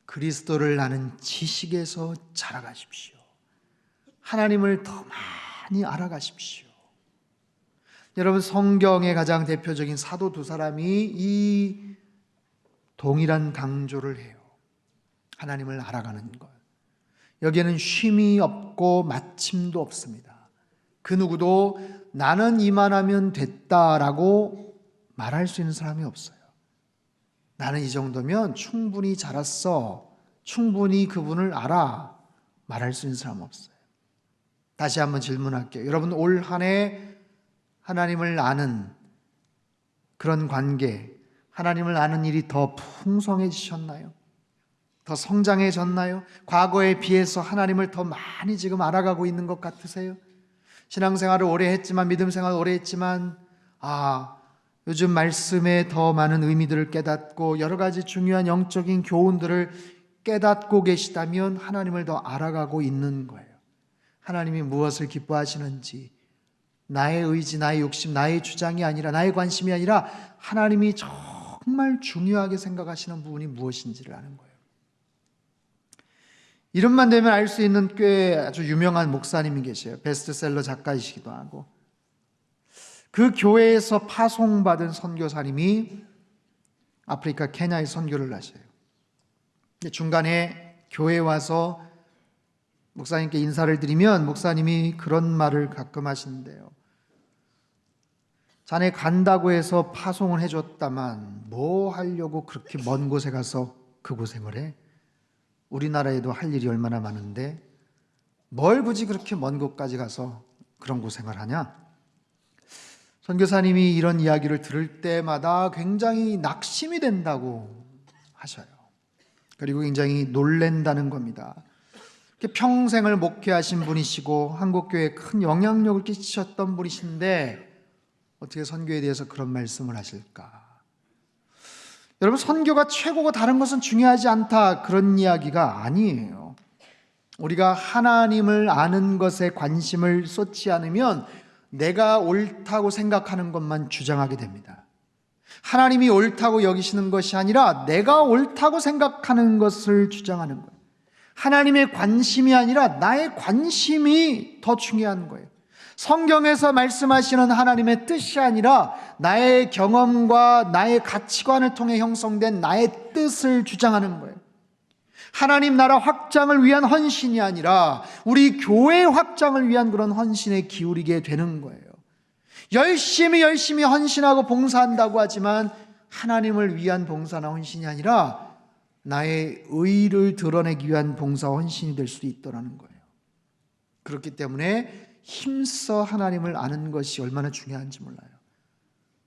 그리스도를 아는 지식에서 자라가십시오. 하나님을 더 많이 알아가십시오. 여러분, 성경의 가장 대표적인 사도 두 사람이 이 동일한 강조를 해요. 하나님을 알아가는 것. 여기에는 쉼이 없고 마침도 없습니다. 그 누구도 나는 이만하면 됐다라고 말할 수 있는 사람이 없어요. 나는 이 정도면 충분히 자랐어, 충분히 그분을 알아, 말할 수 있는 사람은 없어요. 다시 한번 질문할게요. 여러분, 올 한 해 하나님을 아는 그런 관계, 하나님을 아는 일이 더 풍성해지셨나요? 더 성장해졌나요? 과거에 비해서 하나님을 더 많이 지금 알아가고 있는 것 같으세요? 신앙생활을 오래 했지만, 믿음 생활을 오래 했지만, 요즘 말씀에 더 많은 의미들을 깨닫고 여러 가지 중요한 영적인 교훈들을 깨닫고 계시다면 하나님을 더 알아가고 있는 거예요. 하나님이 무엇을 기뻐하시는지, 나의 의지, 나의 욕심, 나의 주장이 아니라, 나의 관심이 아니라 하나님이 정말 중요하게 생각하시는 부분이 무엇인지를 아는 거예요. 이름만 되면 알 수 있는 꽤 아주 유명한 목사님이 계세요. 베스트셀러 작가이시기도 하고. 그 교회에서 파송받은 선교사님이 아프리카 케냐에 선교를 하셔요. 중간에 교회에 와서 목사님께 인사를 드리면 목사님이 그런 말을 가끔 하시는데요. 자네 간다고 해서 파송을 해줬다만 뭐 하려고 그렇게 먼 곳에 가서 그 고생을 해? 우리나라에도 할 일이 얼마나 많은데 뭘 굳이 그렇게 먼 곳까지 가서 그런 고생을 하냐? 선교사님이 이런 이야기를 들을 때마다 굉장히 낙심이 된다고 하셔요. 그리고 굉장히 놀랜다는 겁니다. 평생을 목회하신 분이시고 한국교회에 큰 영향력을 끼치셨던 분이신데 어떻게 선교에 대해서 그런 말씀을 하실까? 여러분, 선교가 최고고 다른 것은 중요하지 않다, 그런 이야기가 아니에요. 우리가 하나님을 아는 것에 관심을 쏟지 않으면 내가 옳다고 생각하는 것만 주장하게 됩니다. 하나님이 옳다고 여기시는 것이 아니라 내가 옳다고 생각하는 것을 주장하는 거예요. 하나님의 관심이 아니라 나의 관심이 더 중요한 거예요. 성경에서 말씀하시는 하나님의 뜻이 아니라 나의 경험과 나의 가치관을 통해 형성된 나의 뜻을 주장하는 거예요. 하나님 나라 확장을 위한 헌신이 아니라 우리 교회 확장을 위한 그런 헌신에 기울이게 되는 거예요. 열심히 헌신하고 봉사한다고 하지만 하나님을 위한 봉사나 헌신이 아니라 나의 의를 드러내기 위한 봉사 헌신이 될 수도 있다는 거예요. 그렇기 때문에 힘써 하나님을 아는 것이 얼마나 중요한지 몰라요.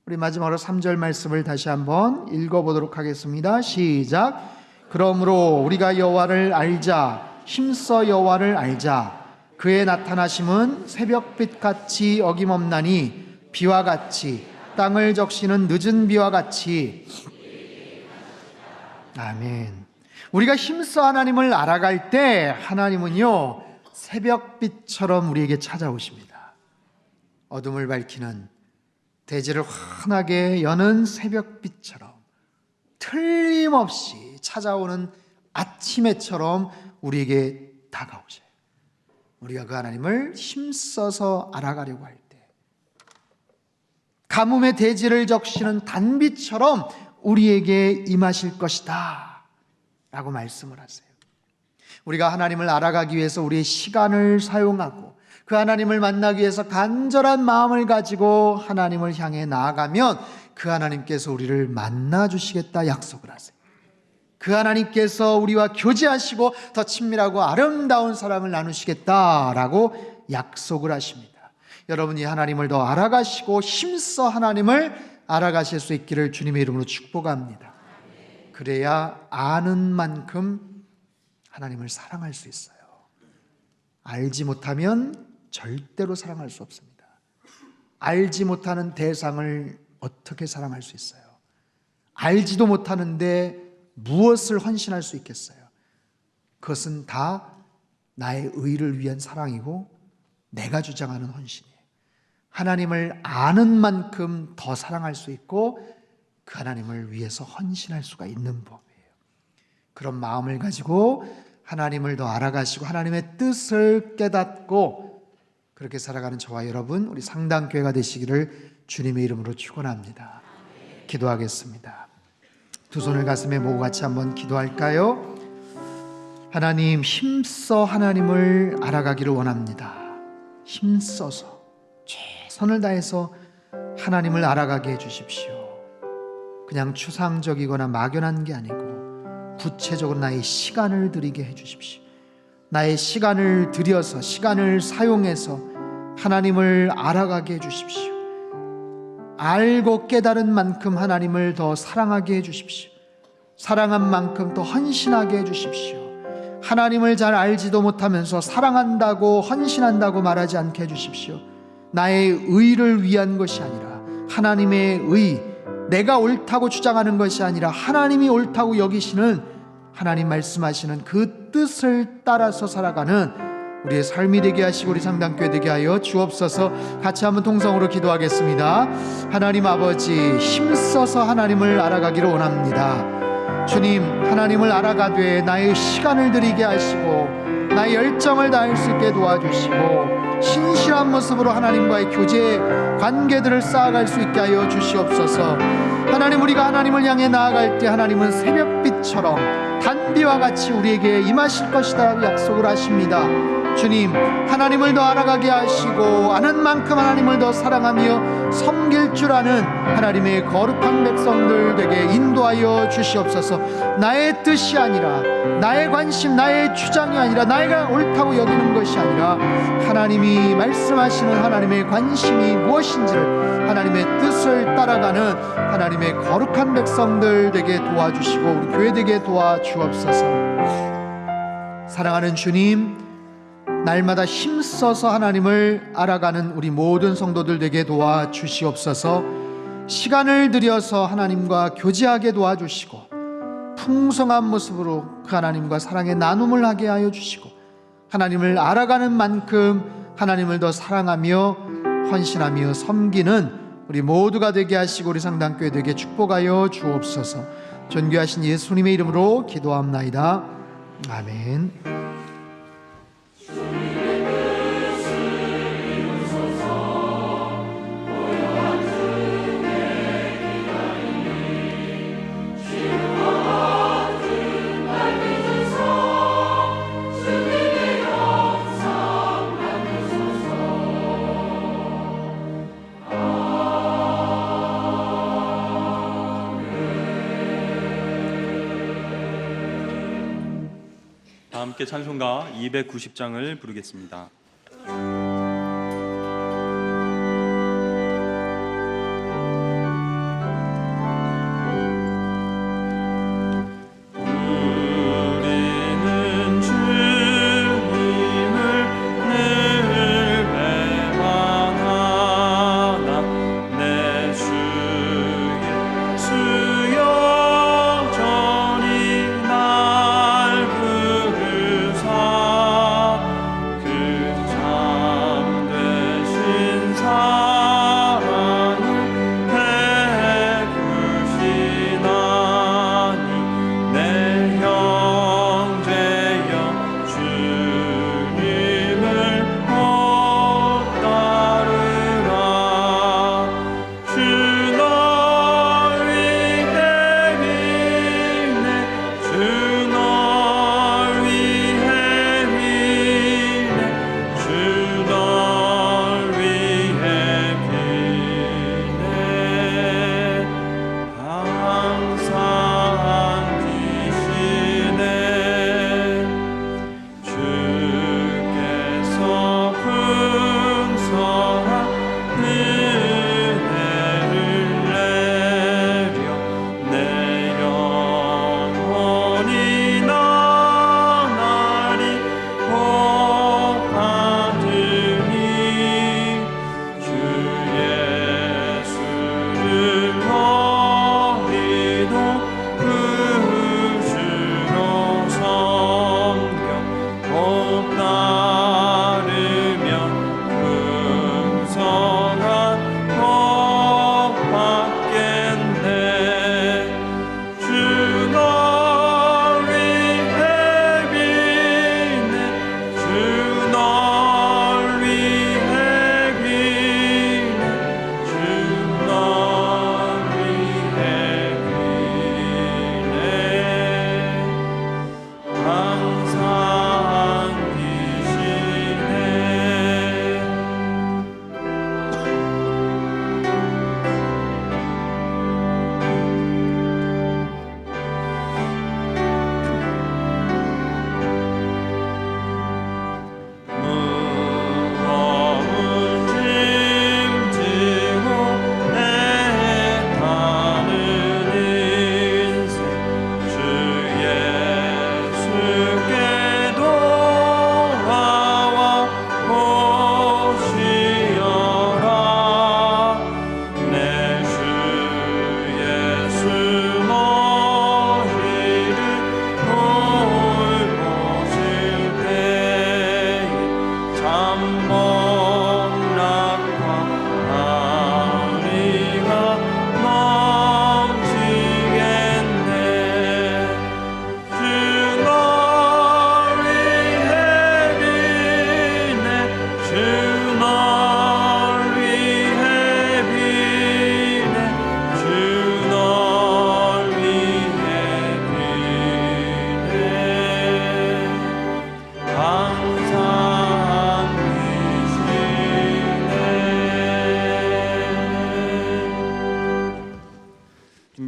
우리 마지막으로 3절 말씀을 다시 한번 읽어보도록 하겠습니다. 시작. 그러므로 우리가 여호와를 알자. 힘써 여호와를 알자. 그의 나타나심은 새벽빛 같이 어김없나니 비와 같이 땅을 적시는 늦은 비와 같이. 아멘. 우리가 힘써 하나님을 알아갈 때 하나님은요 새벽빛처럼 우리에게 찾아오십니다. 어둠을 밝히는, 대지를 환하게 여는 새벽빛처럼 틀림없이 찾아오는 아침해처럼 우리에게 다가오셔요. 우리가 그 하나님을 힘써서 알아가려고 할 때 가뭄의 대지를 적시는 단비처럼 우리에게 임하실 것이다 라고 말씀을 하세요. 우리가 하나님을 알아가기 위해서 우리의 시간을 사용하고 그 하나님을 만나기 위해서 간절한 마음을 가지고 하나님을 향해 나아가면 그 하나님께서 우리를 만나 주시겠다 약속을 하세요. 그 하나님께서 우리와 교제하시고 더 친밀하고 아름다운 사랑을 나누시겠다라고 약속을 하십니다. 여러분이 하나님을 더 알아가시고 힘써 하나님을 알아가실 수 있기를 주님의 이름으로 축복합니다. 그래야 아는 만큼 하나님을 사랑할 수 있어요. 알지 못하면 절대로 사랑할 수 없습니다. 알지 못하는 대상을 어떻게 사랑할 수 있어요? 알지도 못하는데 무엇을 헌신할 수 있겠어요? 그것은 다 나의 의를 위한 사랑이고 내가 주장하는 헌신이에요. 하나님을 아는 만큼 더 사랑할 수 있고 그 하나님을 위해서 헌신할 수가 있는 법이에요. 그런 마음을 가지고 하나님을 더 알아가시고 하나님의 뜻을 깨닫고 그렇게 살아가는 저와 여러분, 우리 상당교회가 되시기를 주님의 이름으로 축원합니다. 기도하겠습니다. 두 손을 가슴에 모으고 같이 한번 기도할까요? 하나님, 힘써 하나님을 알아가기를 원합니다. 힘써서 최선을 다해서 하나님을 알아가게 해주십시오. 그냥 추상적이거나 막연한 게 아니고 구체적으로 나의 시간을 들이게 해주십시오. 나의 시간을 들여서, 시간을 사용해서 하나님을 알아가게 해주십시오. 알고 깨달은 만큼 하나님을 더 사랑하게 해주십시오. 사랑한 만큼 더 헌신하게 해주십시오. 하나님을 잘 알지도 못하면서 사랑한다고 헌신한다고 말하지 않게 해주십시오. 나의 의를 위한 것이 아니라 하나님의 의, 내가 옳다고 주장하는 것이 아니라 하나님이 옳다고 여기시는, 하나님 말씀하시는 그 뜻을 따라서 살아가는 우리의 삶이 되게 하시고 우리 상당교회 되게 하여 주옵소서. 같이 한번 통성으로 기도하겠습니다. 하나님 아버지, 힘써서 하나님을 알아가기를 원합니다. 주님, 하나님을 알아가되 나의 시간을 들이게 하시고 나의 열정을 다할 수 있게 도와주시고 신실한 모습으로 하나님과의 교제 관계들을 쌓아갈 수 있게 하여 주시옵소서. 하나님, 우리가 하나님을 향해 나아갈 때 하나님은 새벽빛처럼 단비와 같이 우리에게 임하실 것이다 약속을 하십니다. 주님, 하나님을 더 알아가게 하시고 아는 만큼 하나님을 더 사랑하며 섬길 줄 아는 하나님의 거룩한 백성들 되게 인도하여 주시옵소서. 나의 뜻이 아니라, 나의 관심, 나의 주장이 아니라, 내가 옳다고 여기는 것이 아니라 하나님이 말씀하시는 하나님의 관심이 무엇인지를, 하나님의 뜻을 따라가는 하나님의 거룩한 백성들 되게 도와주시고 우리 교회 되게 도와주옵소서. 사랑하는 주님, 날마다 힘써서 하나님을 알아가는 우리 모든 성도들 되게 도와주시옵소서. 시간을 들여서 하나님과 교제하게 도와주시고 풍성한 모습으로 그 하나님과 사랑의 나눔을 하게 하여 주시고 하나님을 알아가는 만큼 하나님을 더 사랑하며 헌신하며 섬기는 우리 모두가 되게 하시고 우리 상당교회 되게 축복하여 주옵소서. 존귀하신 예수님의 이름으로 기도합나이다. 아멘. 함께 찬송가 290장을 부르겠습니다.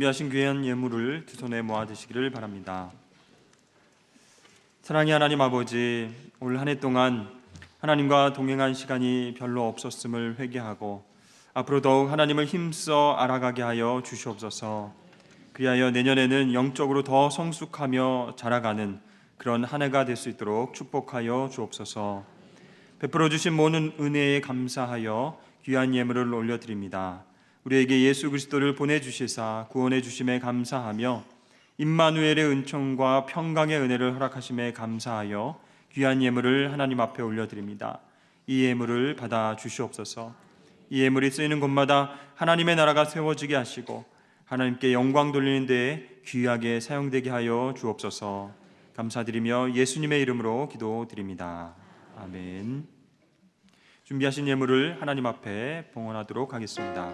준비하신 귀한 예물을 두 손에 모아 드시기를 바랍니다. 사랑의 하나님 아버지, 올 한 해 동안 하나님과 동행한 시간이 별로 없었음을 회개하고 앞으로 더욱 하나님을 힘써 알아가게 하여 주시옵소서. 그리하여 내년에는 영적으로 더 성숙하며 자라가는 그런 한 해가 될 수 있도록 축복하여 주옵소서. 베풀어 주신 모든 은혜에 감사하여 귀한 예물을 올려드립니다. 우리에게 예수 그리스도를 보내주시사 구원해 주심에 감사하며 임마누엘의 은총과 평강의 은혜를 허락하심에 감사하여 귀한 예물을 하나님 앞에 올려드립니다. 이 예물을 받아 주시옵소서. 이 예물이 쓰이는 곳마다 하나님의 나라가 세워지게 하시고 하나님께 영광 돌리는 데에 귀하게 사용되게 하여 주옵소서. 감사드리며 예수님의 이름으로 기도드립니다. 아멘. 준비하신 예물을 하나님 앞에 봉헌하도록 하겠습니다.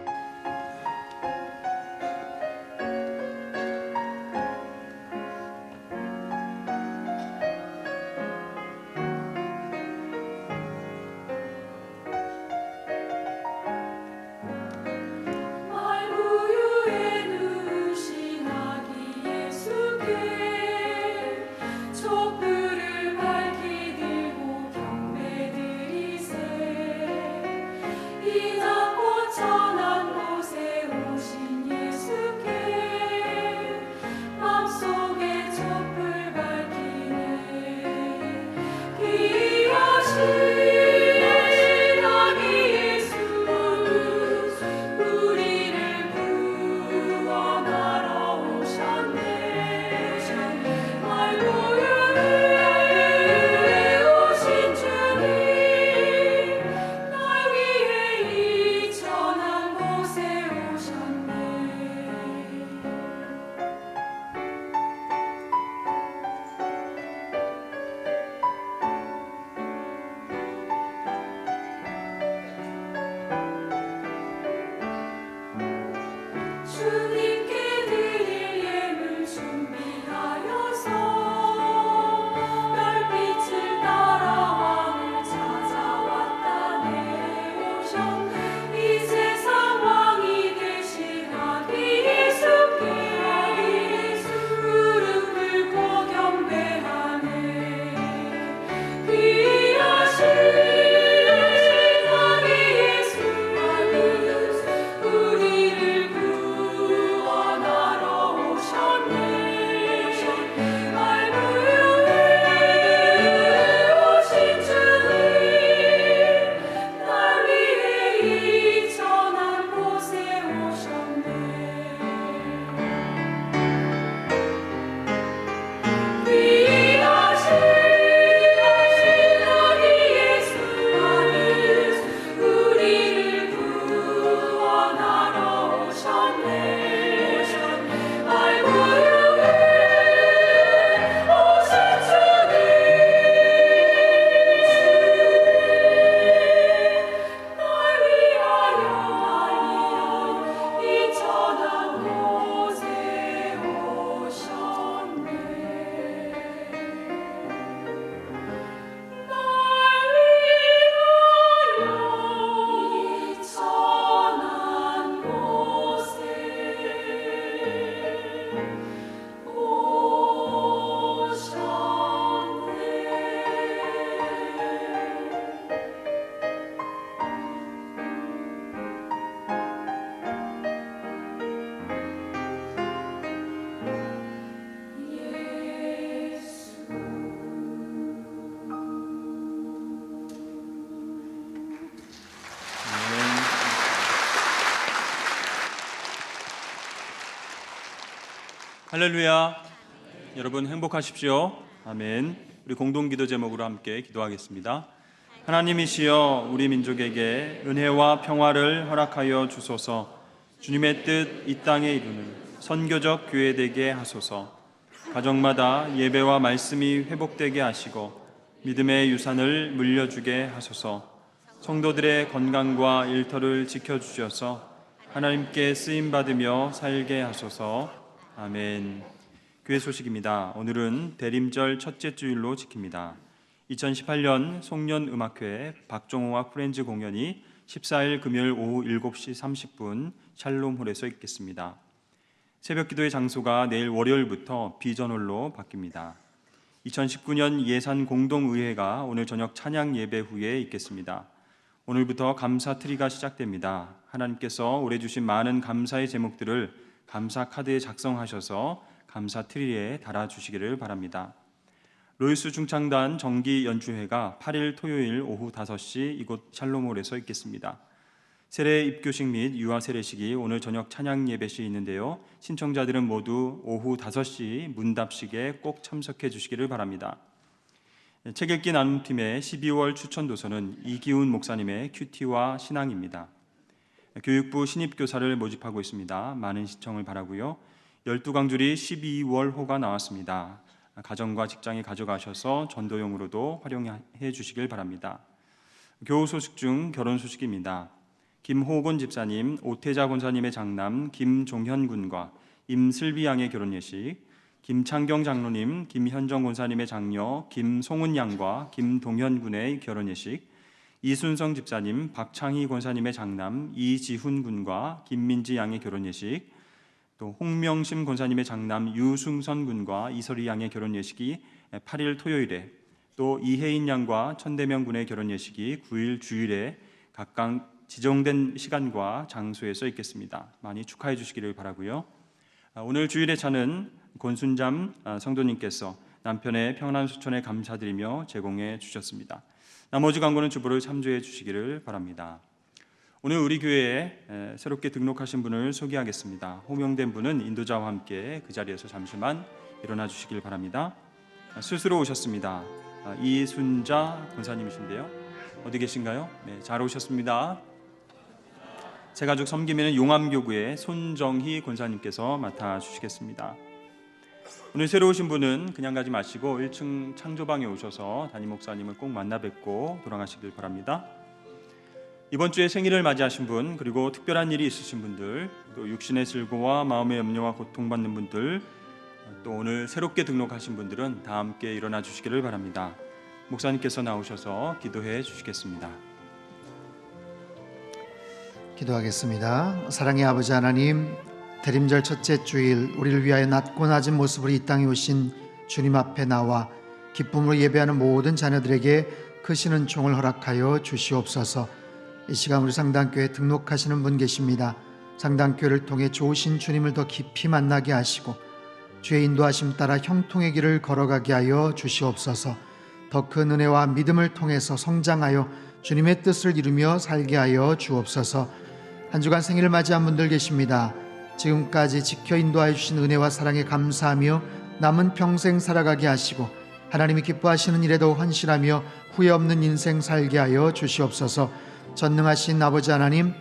할렐루야. 여러분 행복하십시오. 아멘. 우리 공동기도 제목으로 함께 기도하겠습니다. 하나님이시여 우리 민족에게 은혜와 평화를 허락하여 주소서. 주님의 뜻 이 땅에 이루는 선교적 교회 되게 하소서. 가정마다 예배와 말씀이 회복되게 하시고 믿음의 유산을 물려주게 하소서. 성도들의 건강과 일터를 지켜주셔서 하나님께 쓰임받으며 살게 하소서. 아멘. 교회 소식입니다. 오늘은 대림절 첫째 주일로 지킵니다. 2018년 송년음악회 박종호와 프렌즈 공연이 14일 금요일 오후 7시 30분 샬롬홀에서 있겠습니다. 새벽기도의 장소가 내일 월요일부터 비전홀로 바뀝니다. 2019년 예산 공동의회가 오늘 저녁 찬양 예배 후에 있겠습니다. 오늘부터 감사 트리가 시작됩니다. 하나님께서 올해 주신 많은 감사의 제목들을 감사 카드에 작성하셔서 감사 트리에 달아주시기를 바랍니다. 로이스 중창단 정기 연주회가 8일 토요일 오후 5시 이곳 샬롬홀에서 있겠습니다. 세례 입교식 및 유아 세례식이 오늘 저녁 찬양 예배 시에 있는데요. 신청자들은 모두 오후 5시 문답식에 꼭 참석해 주시기를 바랍니다. 책 읽기 나눔팀의 12월 추천 도서는 이기훈 목사님의 큐티와 신앙입니다. 교육부 신입교사를 모집하고 있습니다. 많은 신청을 바라고요. 12강줄이 12월호가 나왔습니다. 가정과 직장에 가져가셔서 전도용으로도 활용해 주시길 바랍니다. 교우 소식 중 결혼 소식입니다. 김호곤 집사님, 오태자 권사님의 장남 김종현 군과 임슬비 양의 결혼 예식, 김창경 장로님, 김현정 권사님의 장녀 김송은 양과 김동현 군의 결혼 예식, 이순성 집사님, 박창희 권사님의 장남 이지훈 군과 김민지 양의 결혼 예식, 또 홍명심 권사님의 장남 유승선 군과 이설희 양의 결혼 예식이 8일 토요일에, 또 이혜인 양과 천대명 군의 결혼 예식이 9일 주일에 각각 지정된 시간과 장소에서 있겠습니다. 많이 축하해 주시기를 바라고요. 오늘 주일의 차는 권순잠 성도님께서 남편의 평안한 수천에 감사드리며 제공해 주셨습니다. 나머지 광고는 주보를 참조해 주시기를 바랍니다. 오늘 우리 교회에 새롭게 등록하신 분을 소개하겠습니다. 호명된 분은 인도자와 함께 그 자리에서 잠시만 일어나 주시길 바랍니다. 스스로 오셨습니다. 이순자 권사님이신데요. 어디 계신가요? 네, 잘 오셨습니다. 새가족 섬김에는 용암교구의 손정희 권사님께서 맡아주시겠습니다. 오늘 새로 오신 분은 그냥 가지 마시고 1층 창조방에 오셔서 담임 목사님을 꼭 만나 뵙고 돌아가시길 바랍니다. 이번 주에 생일을 맞이하신 분, 그리고 특별한 일이 있으신 분들, 또 육신의 질고와 마음의 염려와 고통받는 분들, 또 오늘 새롭게 등록하신 분들은 다 함께 일어나 주시기를 바랍니다. 목사님께서 나오셔서 기도해 주시겠습니다. 기도하겠습니다. 사랑의 아버지 하나님, 대림절 첫째 주일 우리를 위하여 낮고 낮은 모습으로 이 땅에 오신 주님 앞에 나와 기쁨으로 예배하는 모든 자녀들에게 크신 은총을 허락하여 주시옵소서. 이 시간 우리 상당교회 등록하시는 분 계십니다. 상당교회를 통해 좋으신 주님을 더 깊이 만나게 하시고 주의 인도하심 따라 형통의 길을 걸어가게 하여 주시옵소서. 더 큰 은혜와 믿음을 통해서 성장하여 주님의 뜻을 이루며 살게 하여 주옵소서. 한 주간 생일을 맞이한 분들 계십니다. 지금까지 지켜 인도하여 주신 은혜와 사랑에 감사하며 남은 평생 살아가게 하시고 하나님이 기뻐하시는 일에 더욱 헌신하며 후회 없는 인생 살게 하여 주시옵소서. 전능하신 아버지 하나님,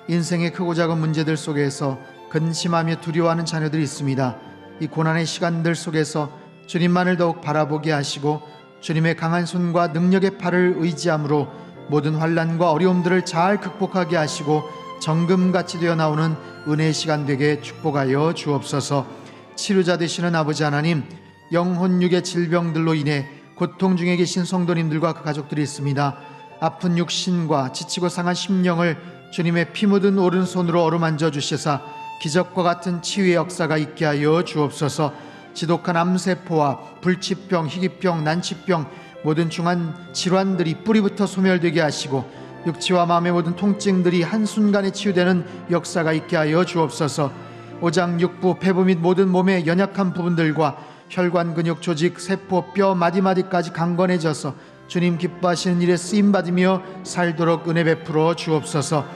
인생의 크고 작은 문제들 속에서 근심하며 두려워하는 자녀들이 있습니다. 이 고난의 시간들 속에서 주님만을 더욱 바라보게 하시고 주님의 강한 손과 능력의 팔을 의지함으로 모든 환난과 어려움들을 잘 극복하게 하시고 정금같이 되어 나오는 은혜의 시간 되게 축복하여 주옵소서. 치료자 되시는 아버지 하나님, 영혼육의 질병들로 인해 고통 중에 계신 성도님들과 그 가족들이 있습니다. 아픈 육신과 지치고 상한 심령을 주님의 피 묻은 오른손으로 어루만져 주시사 기적과 같은 치유의 역사가 있게 하여 주옵소서. 지독한 암세포와 불치병, 희귀병, 난치병 모든 중한 질환들이 뿌리부터 소멸되게 하시고 육체와 마음의 모든 통증들이 한순간에 치유되는 역사가 있게 하여 주옵소서. 오장, 육부, 폐부 및 모든 몸의 연약한 부분들과 혈관, 근육, 조직, 세포, 뼈 마디마디까지 강건해져서 주님 기뻐하시는 일에 쓰임받으며 살도록 은혜 베풀어 주옵소서.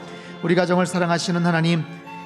우리 가정을 사랑하시는 하나님,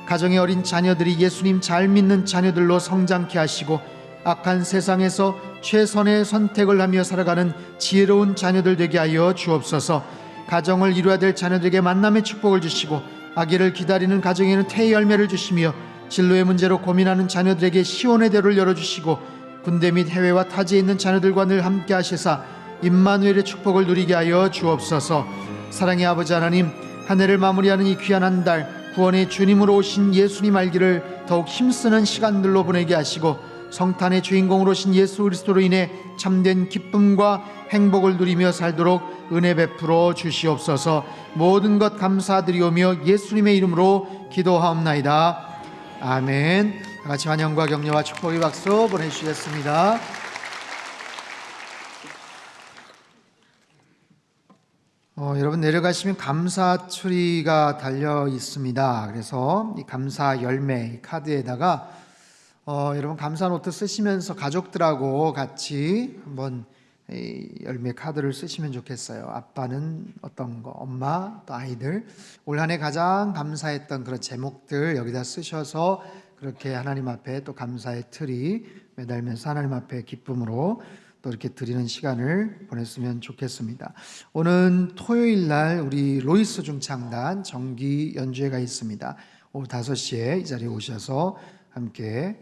가정의 어린 자녀들이 예수님 잘 믿는 자녀들로 성장케 하시고 악한 세상에서 최선의 선택을 하며 살아가는 지혜로운 자녀들 되게 하여 주옵소서. 가정을 이루어야 될 자녀들에게 만남의 축복을 주시고 아기를 기다리는 가정에는 태의 열매를 주시며 진로의 문제로 고민하는 자녀들에게 시온의 대로를 열어주시고 군대 및 해외와 타지에 있는 자녀들과 늘 함께 하시사 임마누엘의 축복을 누리게 하여 주옵소서. 사랑의 아버지 하나님, 한 해를 마무리하는 이 귀한 한 달 구원의 주님으로 오신 예수님 알기를 더욱 힘쓰는 시간들로 보내게 하시고 성탄의 주인공으로 오신 예수 그리스도로 인해 참된 기쁨과 행복을 누리며 살도록 은혜 베풀어 주시옵소서. 모든 것 감사드리오며 예수님의 이름으로 기도하옵나이다. 아멘. 다 같이 환영과 격려와 축복의 박수 보내주시겠습니다. 여러분 내려가시면 감사 추리가 달려 있습니다. 그래서 이 감사 열매 카드에다가 여러분 감사 노트 쓰시면서 가족들하고 같이 한번 이 열매 카드를 쓰시면 좋겠어요. 아빠는 어떤 거, 엄마, 또 아이들 올 한 해 가장 감사했던 그런 제목들 여기다 쓰셔서 그렇게 하나님 앞에 또 감사의 틀이 매달면서 하나님 앞에 기쁨으로 또 이렇게 드리는 시간을 보냈으면 좋겠습니다. 오늘 토요일 날 우리 로이스 중창단 정기 연주회가 있습니다. 오후 5시에 이 자리에 오셔서 함께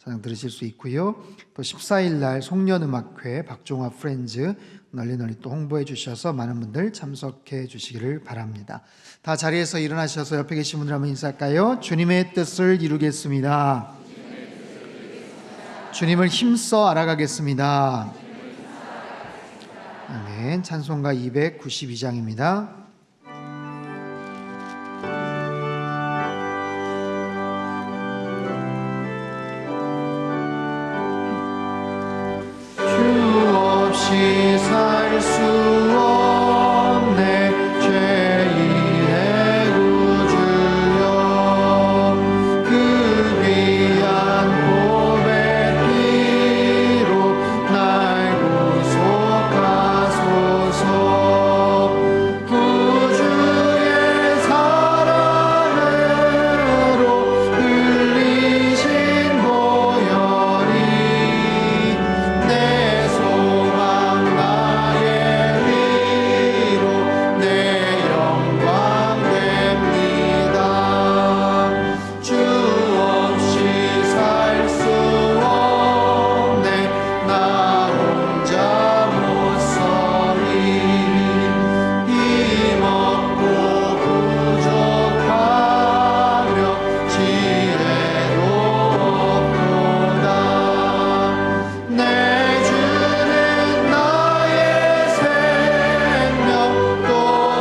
찬양 들으실 수 있고요. 또 14일 날 송년음악회 박종화 프렌즈 널리 또 홍보해 주셔서 많은 분들 참석해 주시기를 바랍니다. 다 자리에서 일어나셔서 옆에 계신 분들 한번 인사할까요? 주님의 뜻을 이루겠습니다. 주님을 힘써 알아가겠습니다. 아멘. 찬송가 292장입니다. 주 없이 살 수 없네 죄인의 구주여 그 귀한 보배 피로 날 구속하소서 구주의 사랑으로 흘리신 보혈이 내 소망 나의 위로 내 영광 됩니다. 주 없이 살 수 없네 나 혼자 못 서리 힘없고 부족하며 지혜도 없도다. 내 주는 나의 생명 또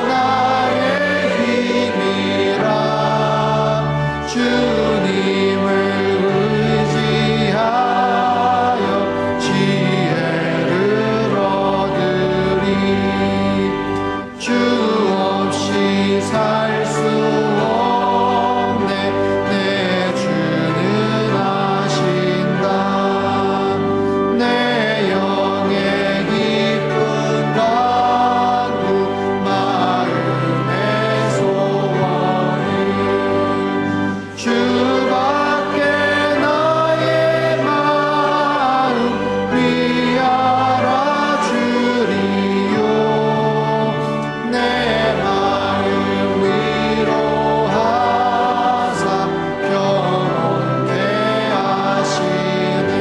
나의 힘이라 주님을 의지하여 지혜를 얻으리. 주 없이 살 수 없네 내 주는 아신다. 내 영의 깊은 간구 마음의 소원을 주밖에 나의 마음 위하라 주리요. 내 마음 위로하사 평온케 하시네.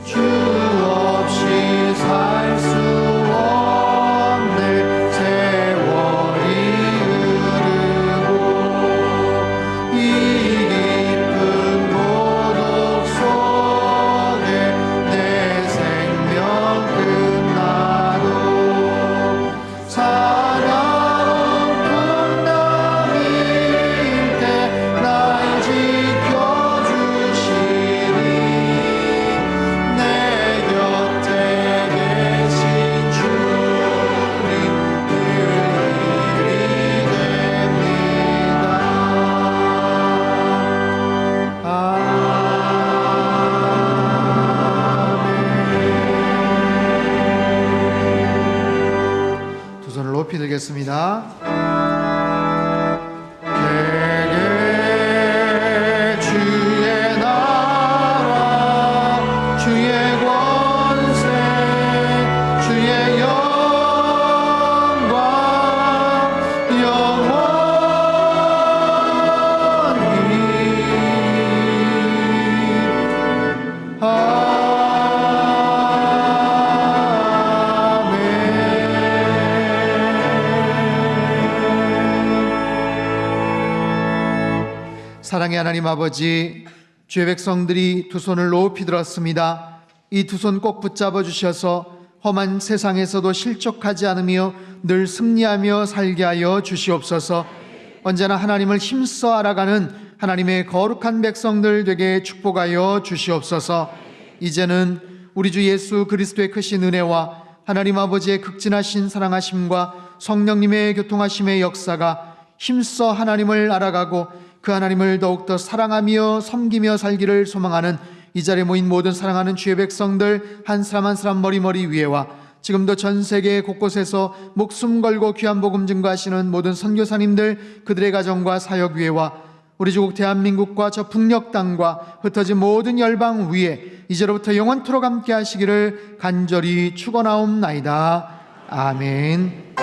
주 없이 살 수 없네 세월이 흐르고 이 깊은 고독 속에 내 생명 끝나도 사나운 풍랑일 때 날 지켜주시니 내 곁에 계신 주님 늘 힘이 됩니다. 아멘. 두 손을 높이 들겠습니다. 내게 주의 나라 주의 권세 주의 영광 영원히 사랑의 하나님 아버지, 주의 백성들이 두 손을 높이 들었습니다. 이 두 손 꼭 붙잡아 주셔서 험한 세상에서도 실족하지 않으며 늘 승리하며 살게 하여 주시옵소서. 언제나 하나님을 힘써 알아가는 하나님의 거룩한 백성들 되게 축복하여 주시옵소서. 이제는 우리 주 예수 그리스도의 크신 은혜와 하나님 아버지의 극진하신 사랑하심과 성령님의 교통하심의 역사가 힘써 하나님을 알아가고 그 하나님을 더욱더 사랑하며 섬기며 살기를 소망하는 이 자리에 모인 모든 사랑하는 주의 백성들 한 사람 한 사람 머리머리 위에와 지금도 전 세계 곳곳에서 목숨 걸고 귀한 복음 증거하시는 모든 선교사님들 그들의 가정과 사역 위에와 우리 조국 대한민국과 저 북녘 땅과 흩어진 모든 열방 위에 이제로부터 영원토록 함께 하시기를 간절히 축원하옵나이다. 아멘.